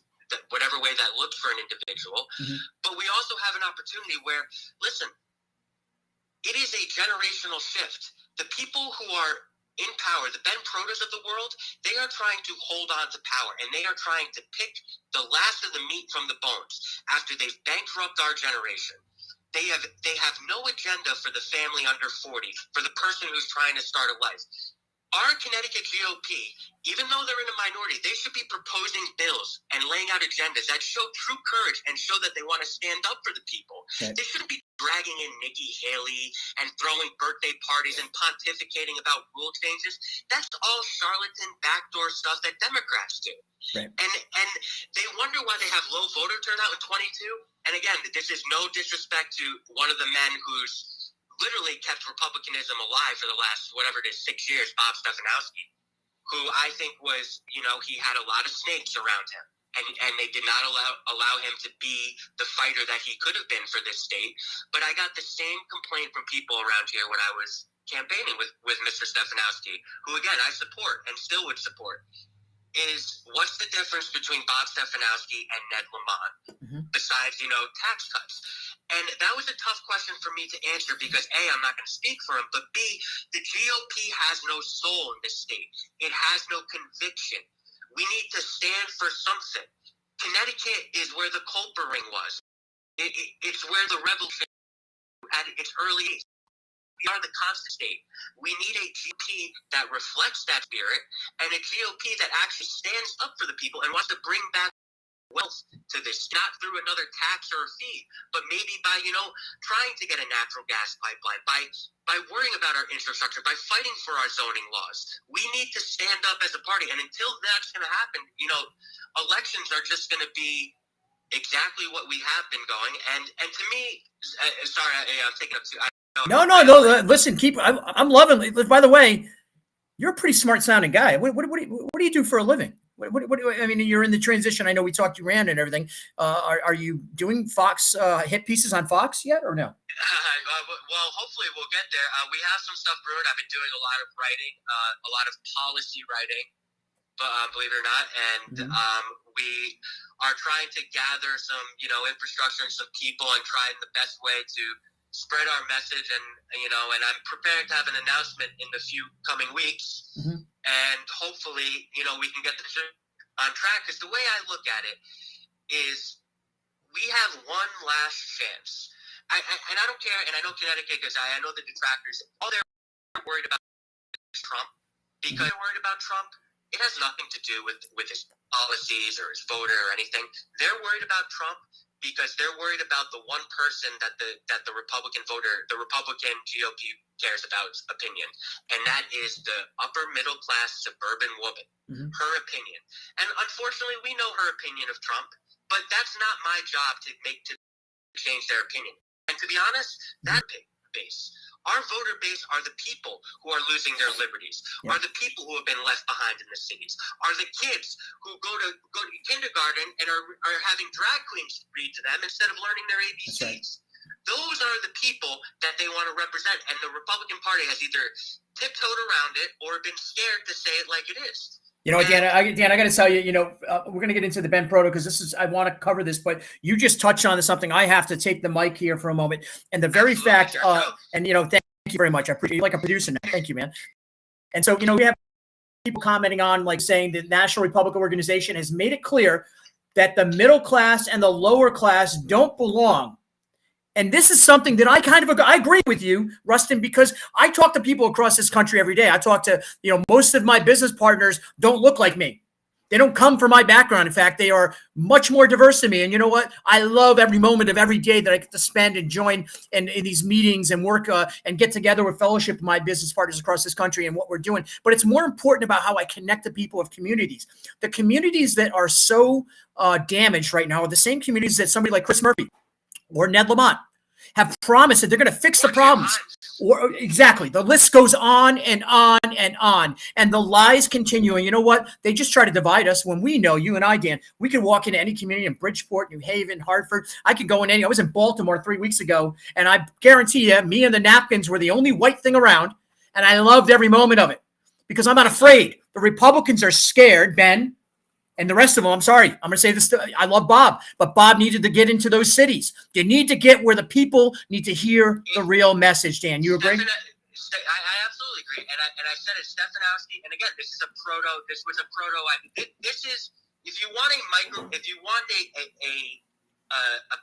whatever way that looks for an individual. Mm-hmm. But we also have an opportunity where, listen, it is a generational shift. The people who are in power, the Ben Protos of the world, they are trying to hold on to power, and they are trying to pick the last of the meat from the bones after they've bankrupted our generation. They have no agenda for the family under 40, for the person who's trying to start a life. Our Connecticut GOP, even though they're in a minority, they should be proposing bills and laying out agendas that show true courage and show that they want to stand up for the people. Okay. They shouldn't be dragging in Nikki Haley and throwing birthday parties and pontificating about rule changes. That's all charlatan backdoor stuff that Democrats do. Right. And they wonder why they have low voter turnout in 22. And again, this is no disrespect to one of the men who's literally kept Republicanism alive for the last, whatever it is, 6 years, Bob Stefanowski. who I think was, he had a lot of snakes around him. And they did not allow him to be the fighter that he could have been for this state. But I got the same complaint from people around here when I was campaigning with Mr. Stefanowski, who, again, I support and still would support, is what's the difference between Bob Stefanowski and Ned Lamont besides, tax cuts? And that was a tough question for me to answer because, A, I'm not going to speak for him, but B, the GOP has no soul in this state. It has no conviction. We need to stand for something. Connecticut is where the Culper ring was. It's where the revolution at its early age. We are the constant state. We need a GOP that reflects that spirit and a GOP that actually stands up for the people and wants to bring back wealth to this, not through another tax or a fee, but maybe by, trying to get a natural gas pipeline, by worrying about our infrastructure, by fighting for our zoning laws. We need to stand up as a party. And until that's going to happen, elections are just going to be exactly what we have been going. And to me, sorry, I'm taking up too. No. Listen, I'm loving it. By the way, you're a pretty smart sounding guy. What do you do for a living? I mean, you're in the transition. I know we talked, you ran and everything. Are you doing Fox hit pieces on Fox yet or no? Well, hopefully we'll get there. We have some stuff brewing. I've been doing a lot of writing, a lot of policy writing, believe it or not. And we are trying to gather some, infrastructure and some people and try the best way to spread our message. And I'm preparing to have an announcement in the few coming weeks. And hopefully, we can get the show on track. Because the way I look at it is we have one last chance. And I don't care, and I know Connecticut, because I know the detractors, all they're worried about is Trump. Because they're worried about Trump, it has nothing to do with his policies or his voter or anything. They're worried about Trump because they're worried about the one person that the Republican voter, the Republican GOP cares about opinion, and that is the upper middle class suburban woman. Her opinion, and unfortunately, we know her opinion of Trump, but that's not my job to change their opinion. And to be honest, that base. Our voter base are the people who are losing their liberties, are the people who have been left behind in the cities, are the kids who go to kindergarten and are having drag queens read to them instead of learning their ABCs. Those are the people that they want to represent, and the Republican Party has either tiptoed around it or been scared to say it like it is. Dan, I got to tell you, we're going to get into the Ben Proto because I want to cover this, but you just touched on something. I have to take the mic here for a moment. And the very fact, thank you very much. I appreciate you like a producer now. Thank you, man. And so, we have people commenting on saying the National Republican Organization has made it clear that the middle class and the lower class don't belong. And this is something that I agree with you, Rustin, because I talk to people across this country every day. I talk to, most of my business partners don't look like me. They don't come from my background. In fact, they are much more diverse than me. And you know what? I love every moment of every day that I get to spend and join in these meetings and work and get together with fellowship with my business partners across this country and what we're doing. But it's more important about how I connect the people of communities. The communities that are so damaged right now are the same communities that somebody like Chris Murphy or Ned Lamont have promised that they're going to fix the problems. Exactly. The list goes on and on and on. And the lies continue. And you know what? They just try to divide us when we know, you and I, Dan, we can walk into any community in Bridgeport, New Haven, Hartford. I could go in I was in Baltimore 3 weeks ago, and I guarantee you, me and the napkins were the only white thing around. And I loved every moment of it because I'm not afraid. The Republicans are scared, Ben. And the rest of them, I'm sorry, I'm going to say this. I love Bob, but Bob needed to get into those cities. You need to get where the people need to hear the real message, Dan. You agree? I absolutely agree. And I said it, Stefanowski, and again, this was a proto. This is, if you want a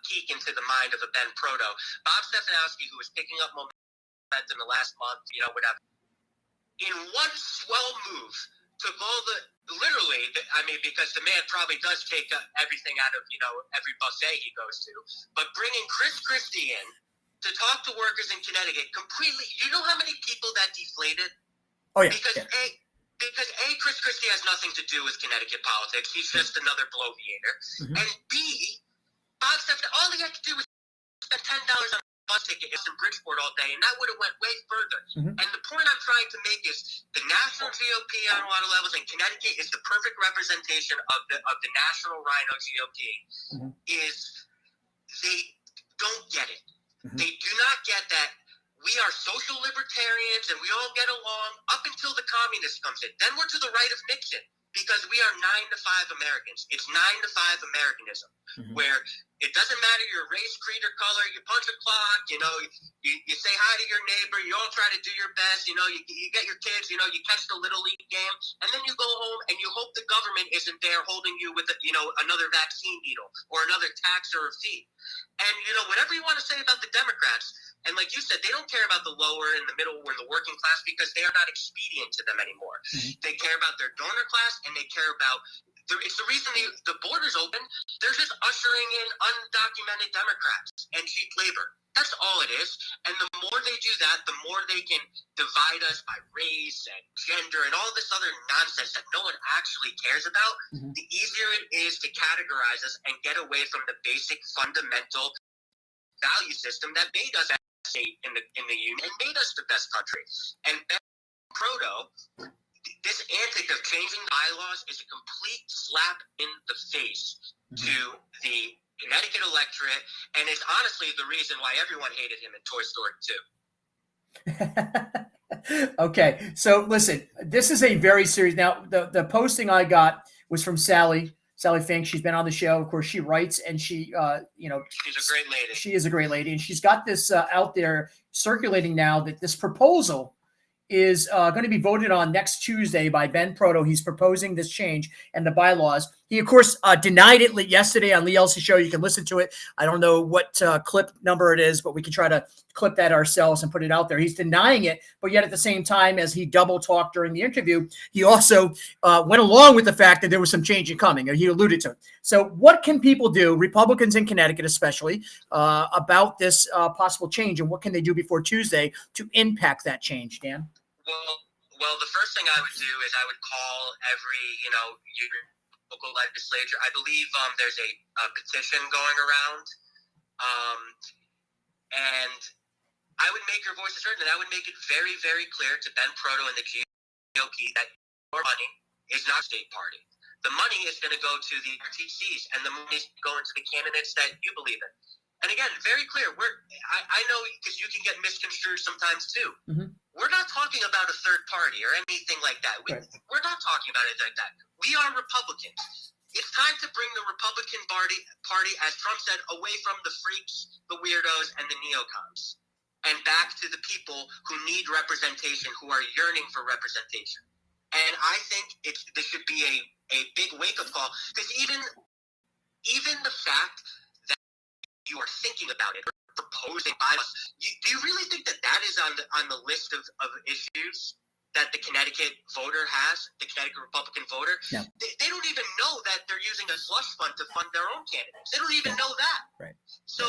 peek into the mind of a Ben Proto, Bob Stefanowski, who was picking up momentum the last month, whatever, in one swell move, took all because the man probably does take everything out of, every buffet he goes to. But bringing Chris Christie in to talk to workers in Connecticut completely, you know how many people that deflated? Oh, yeah. Because Chris Christie has nothing to do with Connecticut politics. He's just another bloviator. And B, Bob Stephan, all he had to do was spend $10 on bus ticket in Bridgeport all day, and that would have went way further. And the point I'm trying to make is the national GOP on a lot of levels, and Connecticut is the perfect representation of the national Rhino GOP, is they don't get it. They do not get that we are social libertarians and we all get along up until the communist comes in. Then we're to the right of Nixon because we are 9 to 5 Americans. It's 9 to 5 Americanism, where it doesn't matter your race, creed, or color. You punch a clock, you say hi to your neighbor. You all try to do your best. You get your kids. You catch the Little League game, and then you go home and you hope the government isn't there holding you with another vaccine needle or another tax or a fee. And whatever you want to say about the Democrats. And like you said, they don't care about the lower and the middle or the working class because they are not expedient to them anymore. They care about their donor class, and they care about it's the reason the border's open. They're just ushering in undocumented Democrats and cheap labor. That's all it is. And the more they do that, the more they can divide us by race and gender and all this other nonsense that no one actually cares about. The easier it is to categorize us and get away from the basic fundamental value system that made us state in the union and made us the best country. And Ben Proto, this antic of changing bylaws is a complete slap in the face to the Connecticut electorate, and it's honestly the reason why everyone hated him in Toy Story 2. Okay, so listen, this is a very serious. Now, the posting I got was from Sally Fink. She's been on the show. Of course, she writes, and she, she's a great lady. She is a great lady, and she's got this out there circulating now that this proposal is going to be voted on next Tuesday by Ben Proto. He's proposing this change and the bylaws. He, of course, denied it yesterday on Lee Elsey's show. You can listen to it. I don't know what clip number it is, but we can try to clip that ourselves and put it out there. He's denying it, but yet at the same time, as he double talked during the interview, he also went along with the fact that there was some change coming, or he alluded to it. So what can people do, Republicans in Connecticut especially, about this possible change, and what can they do before Tuesday to impact that change, Dan? Well, the first thing I would do is I would call every, your local legislature. I believe there's a petition going around, and I would make your voices heard, and I would make it very, very clear to Ben Proto and the GOP that your money is not state party. The money is going to go to the RTCs, and the money is going to the candidates that you believe in. And again, very clear. I know because you can get misconstrued sometimes too. We're not talking about a third party or anything like that. We're not talking about it like that. We are Republicans. It's time to bring the Republican party, as Trump said, away from the freaks, the weirdos, and the neocons, and back to the people who need representation, who are yearning for representation. And I think this should be a big wake-up call, because even the fact that you are thinking about it, proposing bylaws, do you really think that is on the list of issues that the Connecticut voter has, the Connecticut Republican voter? No. They don't even know that they're using a slush fund to fund their own candidates. They don't even know that. Right. So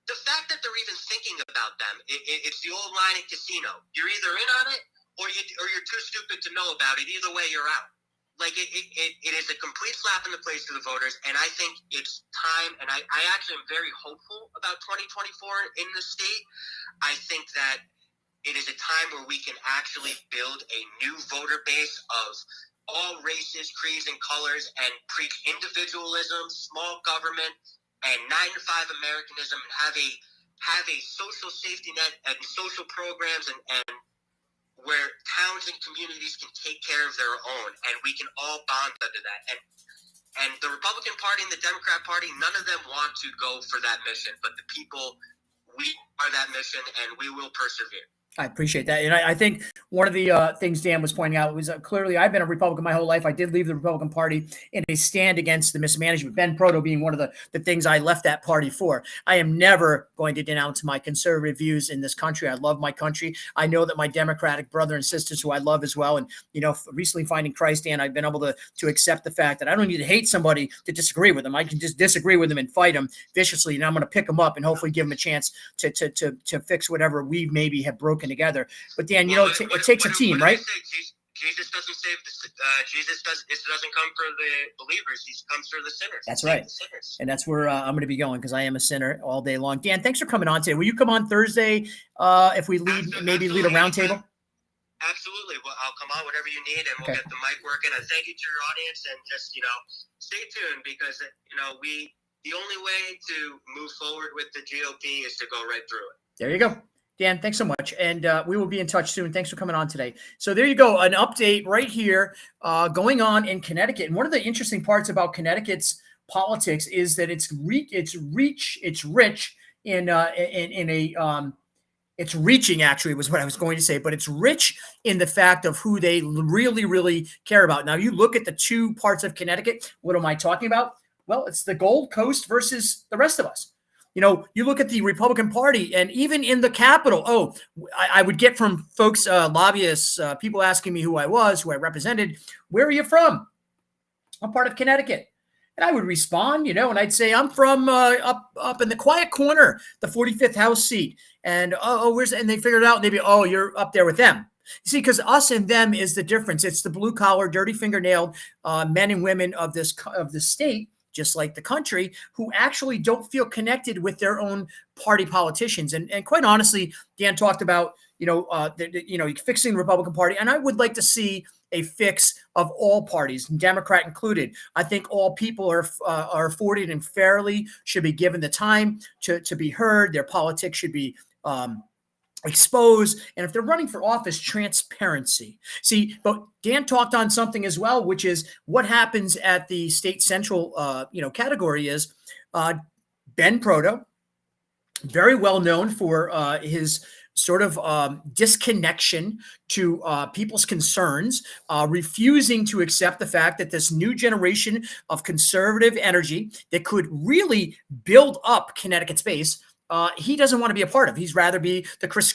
the fact that they're even thinking about them, it's the old line at casino. You're either in on it or you're too stupid to know about it. Either way, you're out. Like, it is a complete slap in the face to the voters, and I think it's time, and I actually am very hopeful about 2024 in the state. I think that it is a time where we can actually build a new voter base of all races, creeds, and colors, and preach individualism, small government, and 9 to 5 Americanism, and have a social safety net and social programs and where towns and communities can take care of their own, and we can all bond under that. And the Republican Party and the Democrat Party, none of them want to go for that mission, but the people, we are that mission, and we will persevere. I appreciate that. And I think one of the things Dan was pointing out was clearly I've been a Republican my whole life. I did leave the Republican Party in a stand against the mismanagement, Ben Proto being one of the things I left that party for. I am never going to denounce my conservative views in this country. I love my country. I know that my Democratic brother and sisters who I love as well. And, recently finding Christ, Dan, I've been able to accept the fact that I don't need to hate somebody to disagree with them. I can just disagree with them and fight them viciously. And I'm going to pick them up and hopefully give them a chance to fix whatever we maybe have broken together. But Dan, it takes a team, right? Jesus doesn't save it doesn't come for the believers. He comes for the sinners. That's Save right. the sinners. And that's where I'm going to be going, because I am a sinner all day long. Dan, thanks for coming on today. Will you come on Thursday if we lead a roundtable? Absolutely. Well, I'll come on, whatever you need, and we'll get the mic working. And thank you to your audience, and just, stay tuned, because, the only way to move forward with the GOP is to go right through it. There you go. Dan, thanks so much. And we will be in touch soon. Thanks for coming on today. So there you go. An update right here going on in Connecticut. And one of the interesting parts about Connecticut's politics is that it's rich in it's reaching, actually, was what I was going to say, but it's rich in the fact of who they really, really care about. Now, you look at the two parts of Connecticut. What am I talking about? Well, it's the Gold Coast versus the rest of us. You look at the Republican Party, and even in the Capitol, I would get from folks, lobbyists, people asking me who I was, who I represented, where are you from? I'm part of Connecticut. And I would respond, and I'd say, I'm from up in the quiet corner, the 45th House seat. And, and they figured it out, and they'd be, you're up there with them. You see, because us and them is the difference. It's the blue collar, dirty fingernailed men and women of the state, just like the country, who actually don't feel connected with their own party politicians. And quite honestly, Dan talked about, fixing the Republican Party. And I would like to see a fix of all parties, Democrat included. I think all people are afforded and fairly should be given the time to be heard. Their politics should be exposed, and if they're running for office, transparency. See, but Dan talked on something as well, which is what happens at the state central category is Ben Proto, very well known for his sort of disconnection to people's concerns, refusing to accept the fact that this new generation of conservative energy that could really build up Connecticut's base, he doesn't want to be a part of. He's rather be the Chris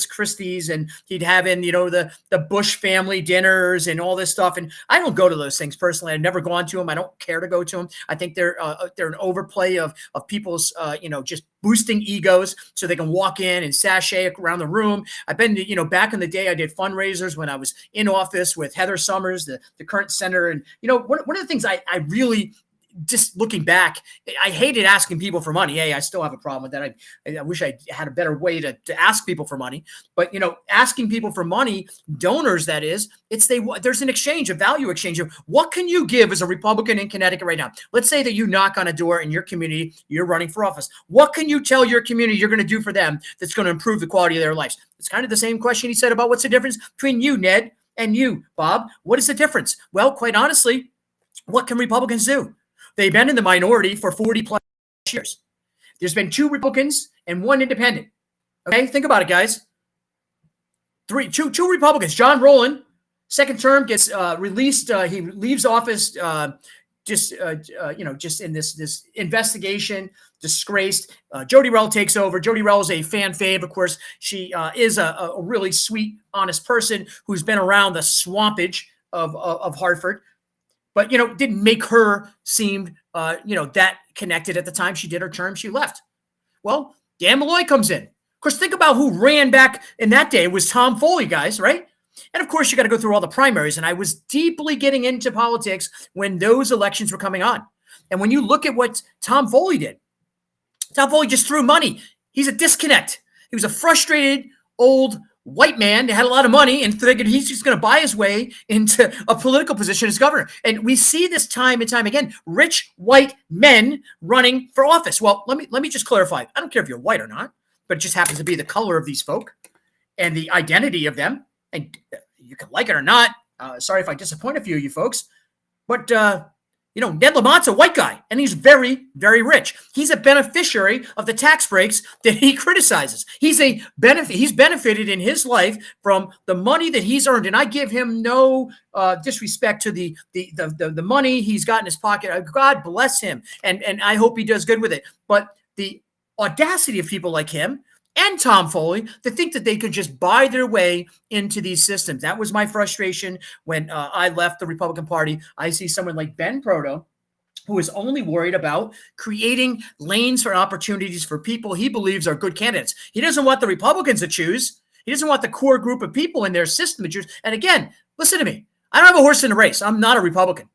Christie's, and he'd have in, the Bush family dinners and all this stuff. And I don't go to those things personally. I've never gone to them. I don't care to go to them. I think they're an overplay of people's, just boosting egos so they can walk in and sashay around the room. I've been to, back in the day, I did fundraisers when I was in office with Heather Summers, the current senator. And, one of the things I really, just looking back, I hated asking people for money. Hey, I still have a problem with that. I wish I had a better way to ask people for money. But, asking people for money, donors, that is, there's an exchange, a value exchange of what can you give as a Republican in Connecticut right now? Let's say that you knock on a door in your community, you're running for office. What can you tell your community you're going to do for them that's going to improve the quality of their lives? It's kind of the same question he said about what's the difference between you, Ned, and you, Bob. What is the difference? Well, quite honestly, what can Republicans do? They've been in the minority for 40 plus years. There's been 2 Republicans and 1 independent. Okay, think about it, guys. Two Republicans. John Rowland, second term, gets released. He leaves office just in this investigation, disgraced. Jody Rell takes over. Jody Rell is a fan fave. Of course, she is a really sweet, honest person who's been around the swampage of Hartford. But, didn't make her seem, that connected at the time she did her term. She left. Well, Dan Malloy comes in. Of course, think about who ran back in that day. It was Tom Foley, guys, right? And, of course, you got to go through all the primaries. And I was deeply getting into politics when those elections were coming on. And when you look at what Tom Foley did, Tom Foley just threw money. He's a disconnect. He was a frustrated old white man that had a lot of money and figured he's just going to buy his way into a political position as governor. And we see this time and time again, rich white men running for office. Well, let me just clarify. I don't care if you're white or not, but it just happens to be the color of these folk and the identity of them. And you can like it or not. Sorry if I disappoint a few of you folks, but Ned Lamont's a white guy, and he's very, very rich. He's a beneficiary of the tax breaks that he criticizes. He's benefited in his life from the money that he's earned, and I give him no disrespect to the money he's got in his pocket. God bless him, and I hope he does good with it. But the audacity of people like him and Tom Foley to think that they could just buy their way into these systems. That was my frustration when I left the Republican Party. I see someone like Ben Proto, who is only worried about creating lanes for opportunities for people he believes are good candidates. He doesn't want the Republicans to choose. He doesn't want the core group of people in their system. And again, listen to me. I don't have a horse in the race. I'm not a Republican.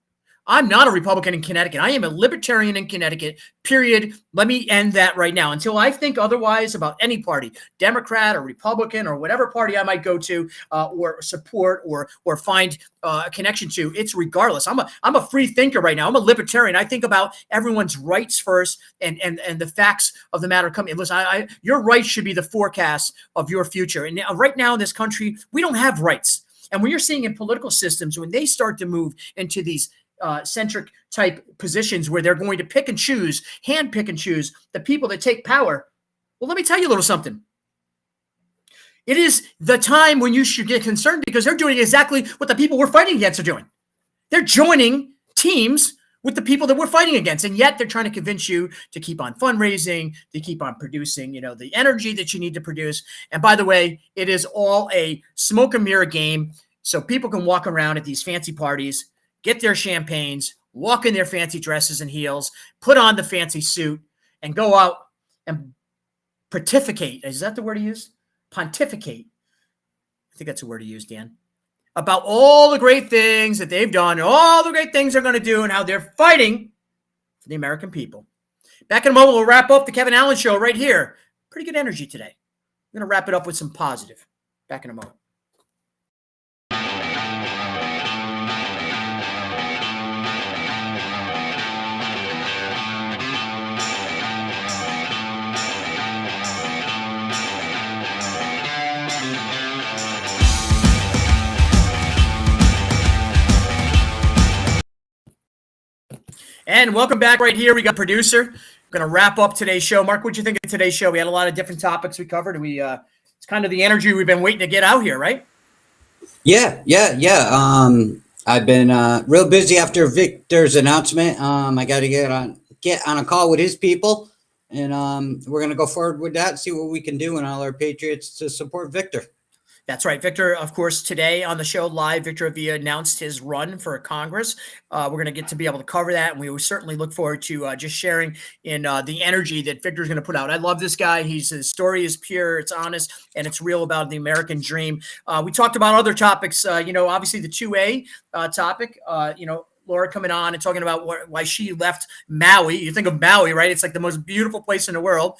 I'm not a Republican in Connecticut. I am a libertarian in Connecticut, period. Let me end that right now. Until I think otherwise about any party, Democrat or Republican or whatever party I might go to or support or find a connection to, it's regardless. I'm a free thinker right now. I'm a libertarian. I think about everyone's rights first and the facts of the matter come in. Listen, your rights should be the forecast of your future. And right now in this country, we don't have rights. And when you're seeing in political systems, when they start to move into these centric type positions where they're going to hand pick and choose the people that take power. Well, let me tell you a little something. It is the time when you should get concerned because they're doing exactly what the people we're fighting against are doing. They're joining teams with the people that we're fighting against. And yet they're trying to convince you to keep on fundraising, to keep on producing, the energy that you need to produce. And by the way, it is all a smoke and mirror game. So people can walk around at these fancy parties, get their champagnes, walk in their fancy dresses and heels, put on the fancy suit, and go out and pontificate. Is that the word to use? Pontificate. I think that's the word to use, Dan. About all the great things that they've done, all the great things they're going to do, and how they're fighting for the American people. Back in a moment, we'll wrap up the Kevin Allen Show right here. Pretty good energy today. I'm going to wrap it up with some positive. Back in a moment. And welcome back right here. We got producer. We're going to wrap up today's show. Mark, what'd you think of today's show? We had a lot of different topics we covered. It's kind of the energy we've been waiting to get out here, right? Yeah. I've been real busy after Victor's announcement. I got to get on a call with his people, and we're going to go forward with that, see what we can do and all our Patriots to support Victor. That's right. Victor, of course, today on the show live, Victor Avila announced his run for Congress. We're going to get to be able to cover that, and we will certainly look forward to just sharing in the energy that Victor's going to put out. I love this guy. His story is pure, it's honest, and it's real about the American dream. We talked about other topics, obviously the 2A topic, Laura coming on and talking about why she left Maui. You think of Maui, right? It's like the most beautiful place in the world.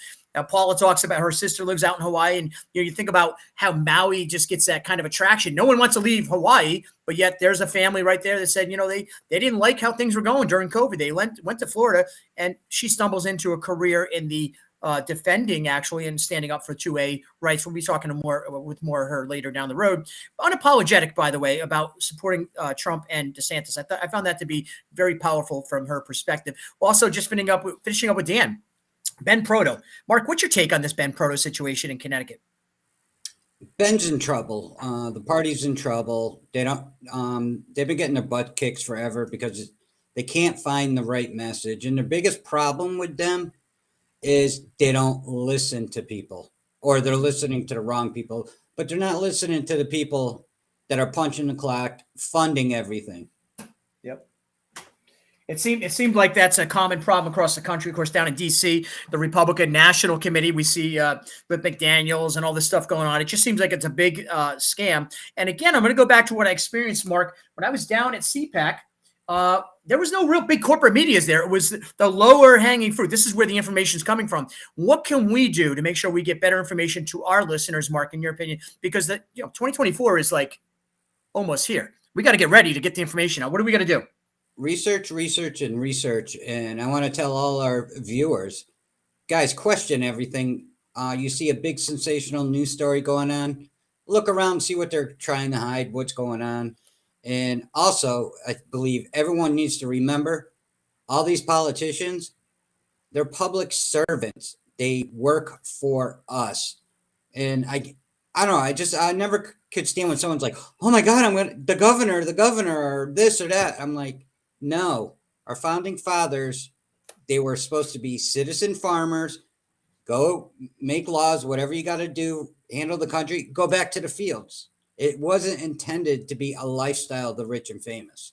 Paula talks about her sister lives out in Hawaii, and you think about how Maui just gets that kind of attraction. No one wants to leave Hawaii, but yet there's a family right there that said, they didn't like how things were going during COVID. They went to Florida, and she stumbles into a career in the defending actually and standing up for 2A rights. We'll be talking with more of her later down the road. Unapologetic, by the way, about supporting Trump and DeSantis. I found that to be very powerful from her perspective. Also, just finishing up with Dan. Ben Proto. Mark, what's your take on this Ben Proto situation in Connecticut? Ben's in trouble. The party's in trouble. They've been getting their butt kicked forever because they can't find the right message. And the biggest problem with them is they don't listen to people, or they're listening to the wrong people, but they're not listening to the people that are punching the clock, funding everything. Yep. It seemed like that's a common problem across the country. Of course, down in D.C., the Republican National Committee, we see with McDaniels and all this stuff going on. It just seems like it's a big scam. And again, I'm going to go back to what I experienced, Mark. When I was down at CPAC, there was no real big corporate medias there. It was the lower hanging fruit. This is where the information is coming from. What can we do to make sure we get better information to our listeners, Mark, in your opinion? Because 2024 is like almost here. We got to get ready to get the information out. What do we got to do? Research. And I want to tell all our viewers, guys, question everything. You see a big sensational news story going on, look around, see what they're trying to hide, what's going on. And also, I believe everyone needs to remember all these politicians, they're public servants. They work for us. And I don't know. I never could stand when someone's like, oh my God, the governor, or this or that. I'm like, no, our founding fathers, they were supposed to be citizen farmers, go make laws, whatever you got to do, handle the country, go back to the fields. It wasn't intended to be a lifestyle of the rich and famous.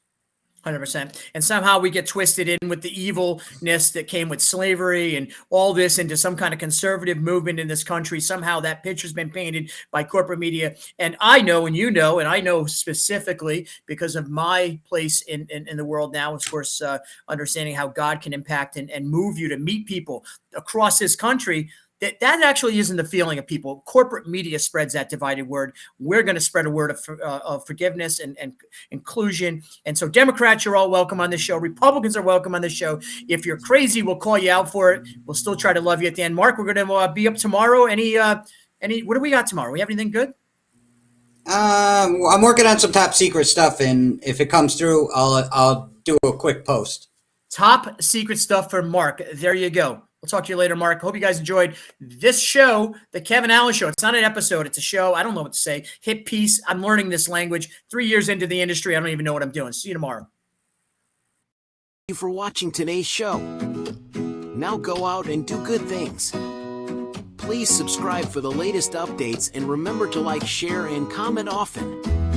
100%. And somehow we get twisted in with the evilness that came with slavery and all this into some kind of conservative movement in this country. Somehow that picture's been painted by corporate media. And I know, and you know, and I know specifically because of my place in the world now, of course, understanding how God can impact and move you to meet people across this country. That actually isn't the feeling of people. Corporate media spreads that divided word. We're going to spread a word of forgiveness and inclusion. And so Democrats, you're all welcome on this show. Republicans are welcome on this show. If you're crazy, we'll call you out for it. We'll still try to love you at the end. Mark, we're going to be up tomorrow. What do we got tomorrow? We have anything good? I'm working on some top secret stuff, and if it comes through, I'll do a quick post. Top secret stuff for Mark. There you go. We'll talk to you later, Mark. Hope you guys enjoyed this show, The Kevin Allen Show. It's not an episode. It's a show. I don't know what to say. Hit piece. I'm learning this language. 3 years into the industry, I don't even know what I'm doing. See you tomorrow. Thank you for watching today's show. Now go out and do good things. Please subscribe for the latest updates and remember to like, share, and comment often.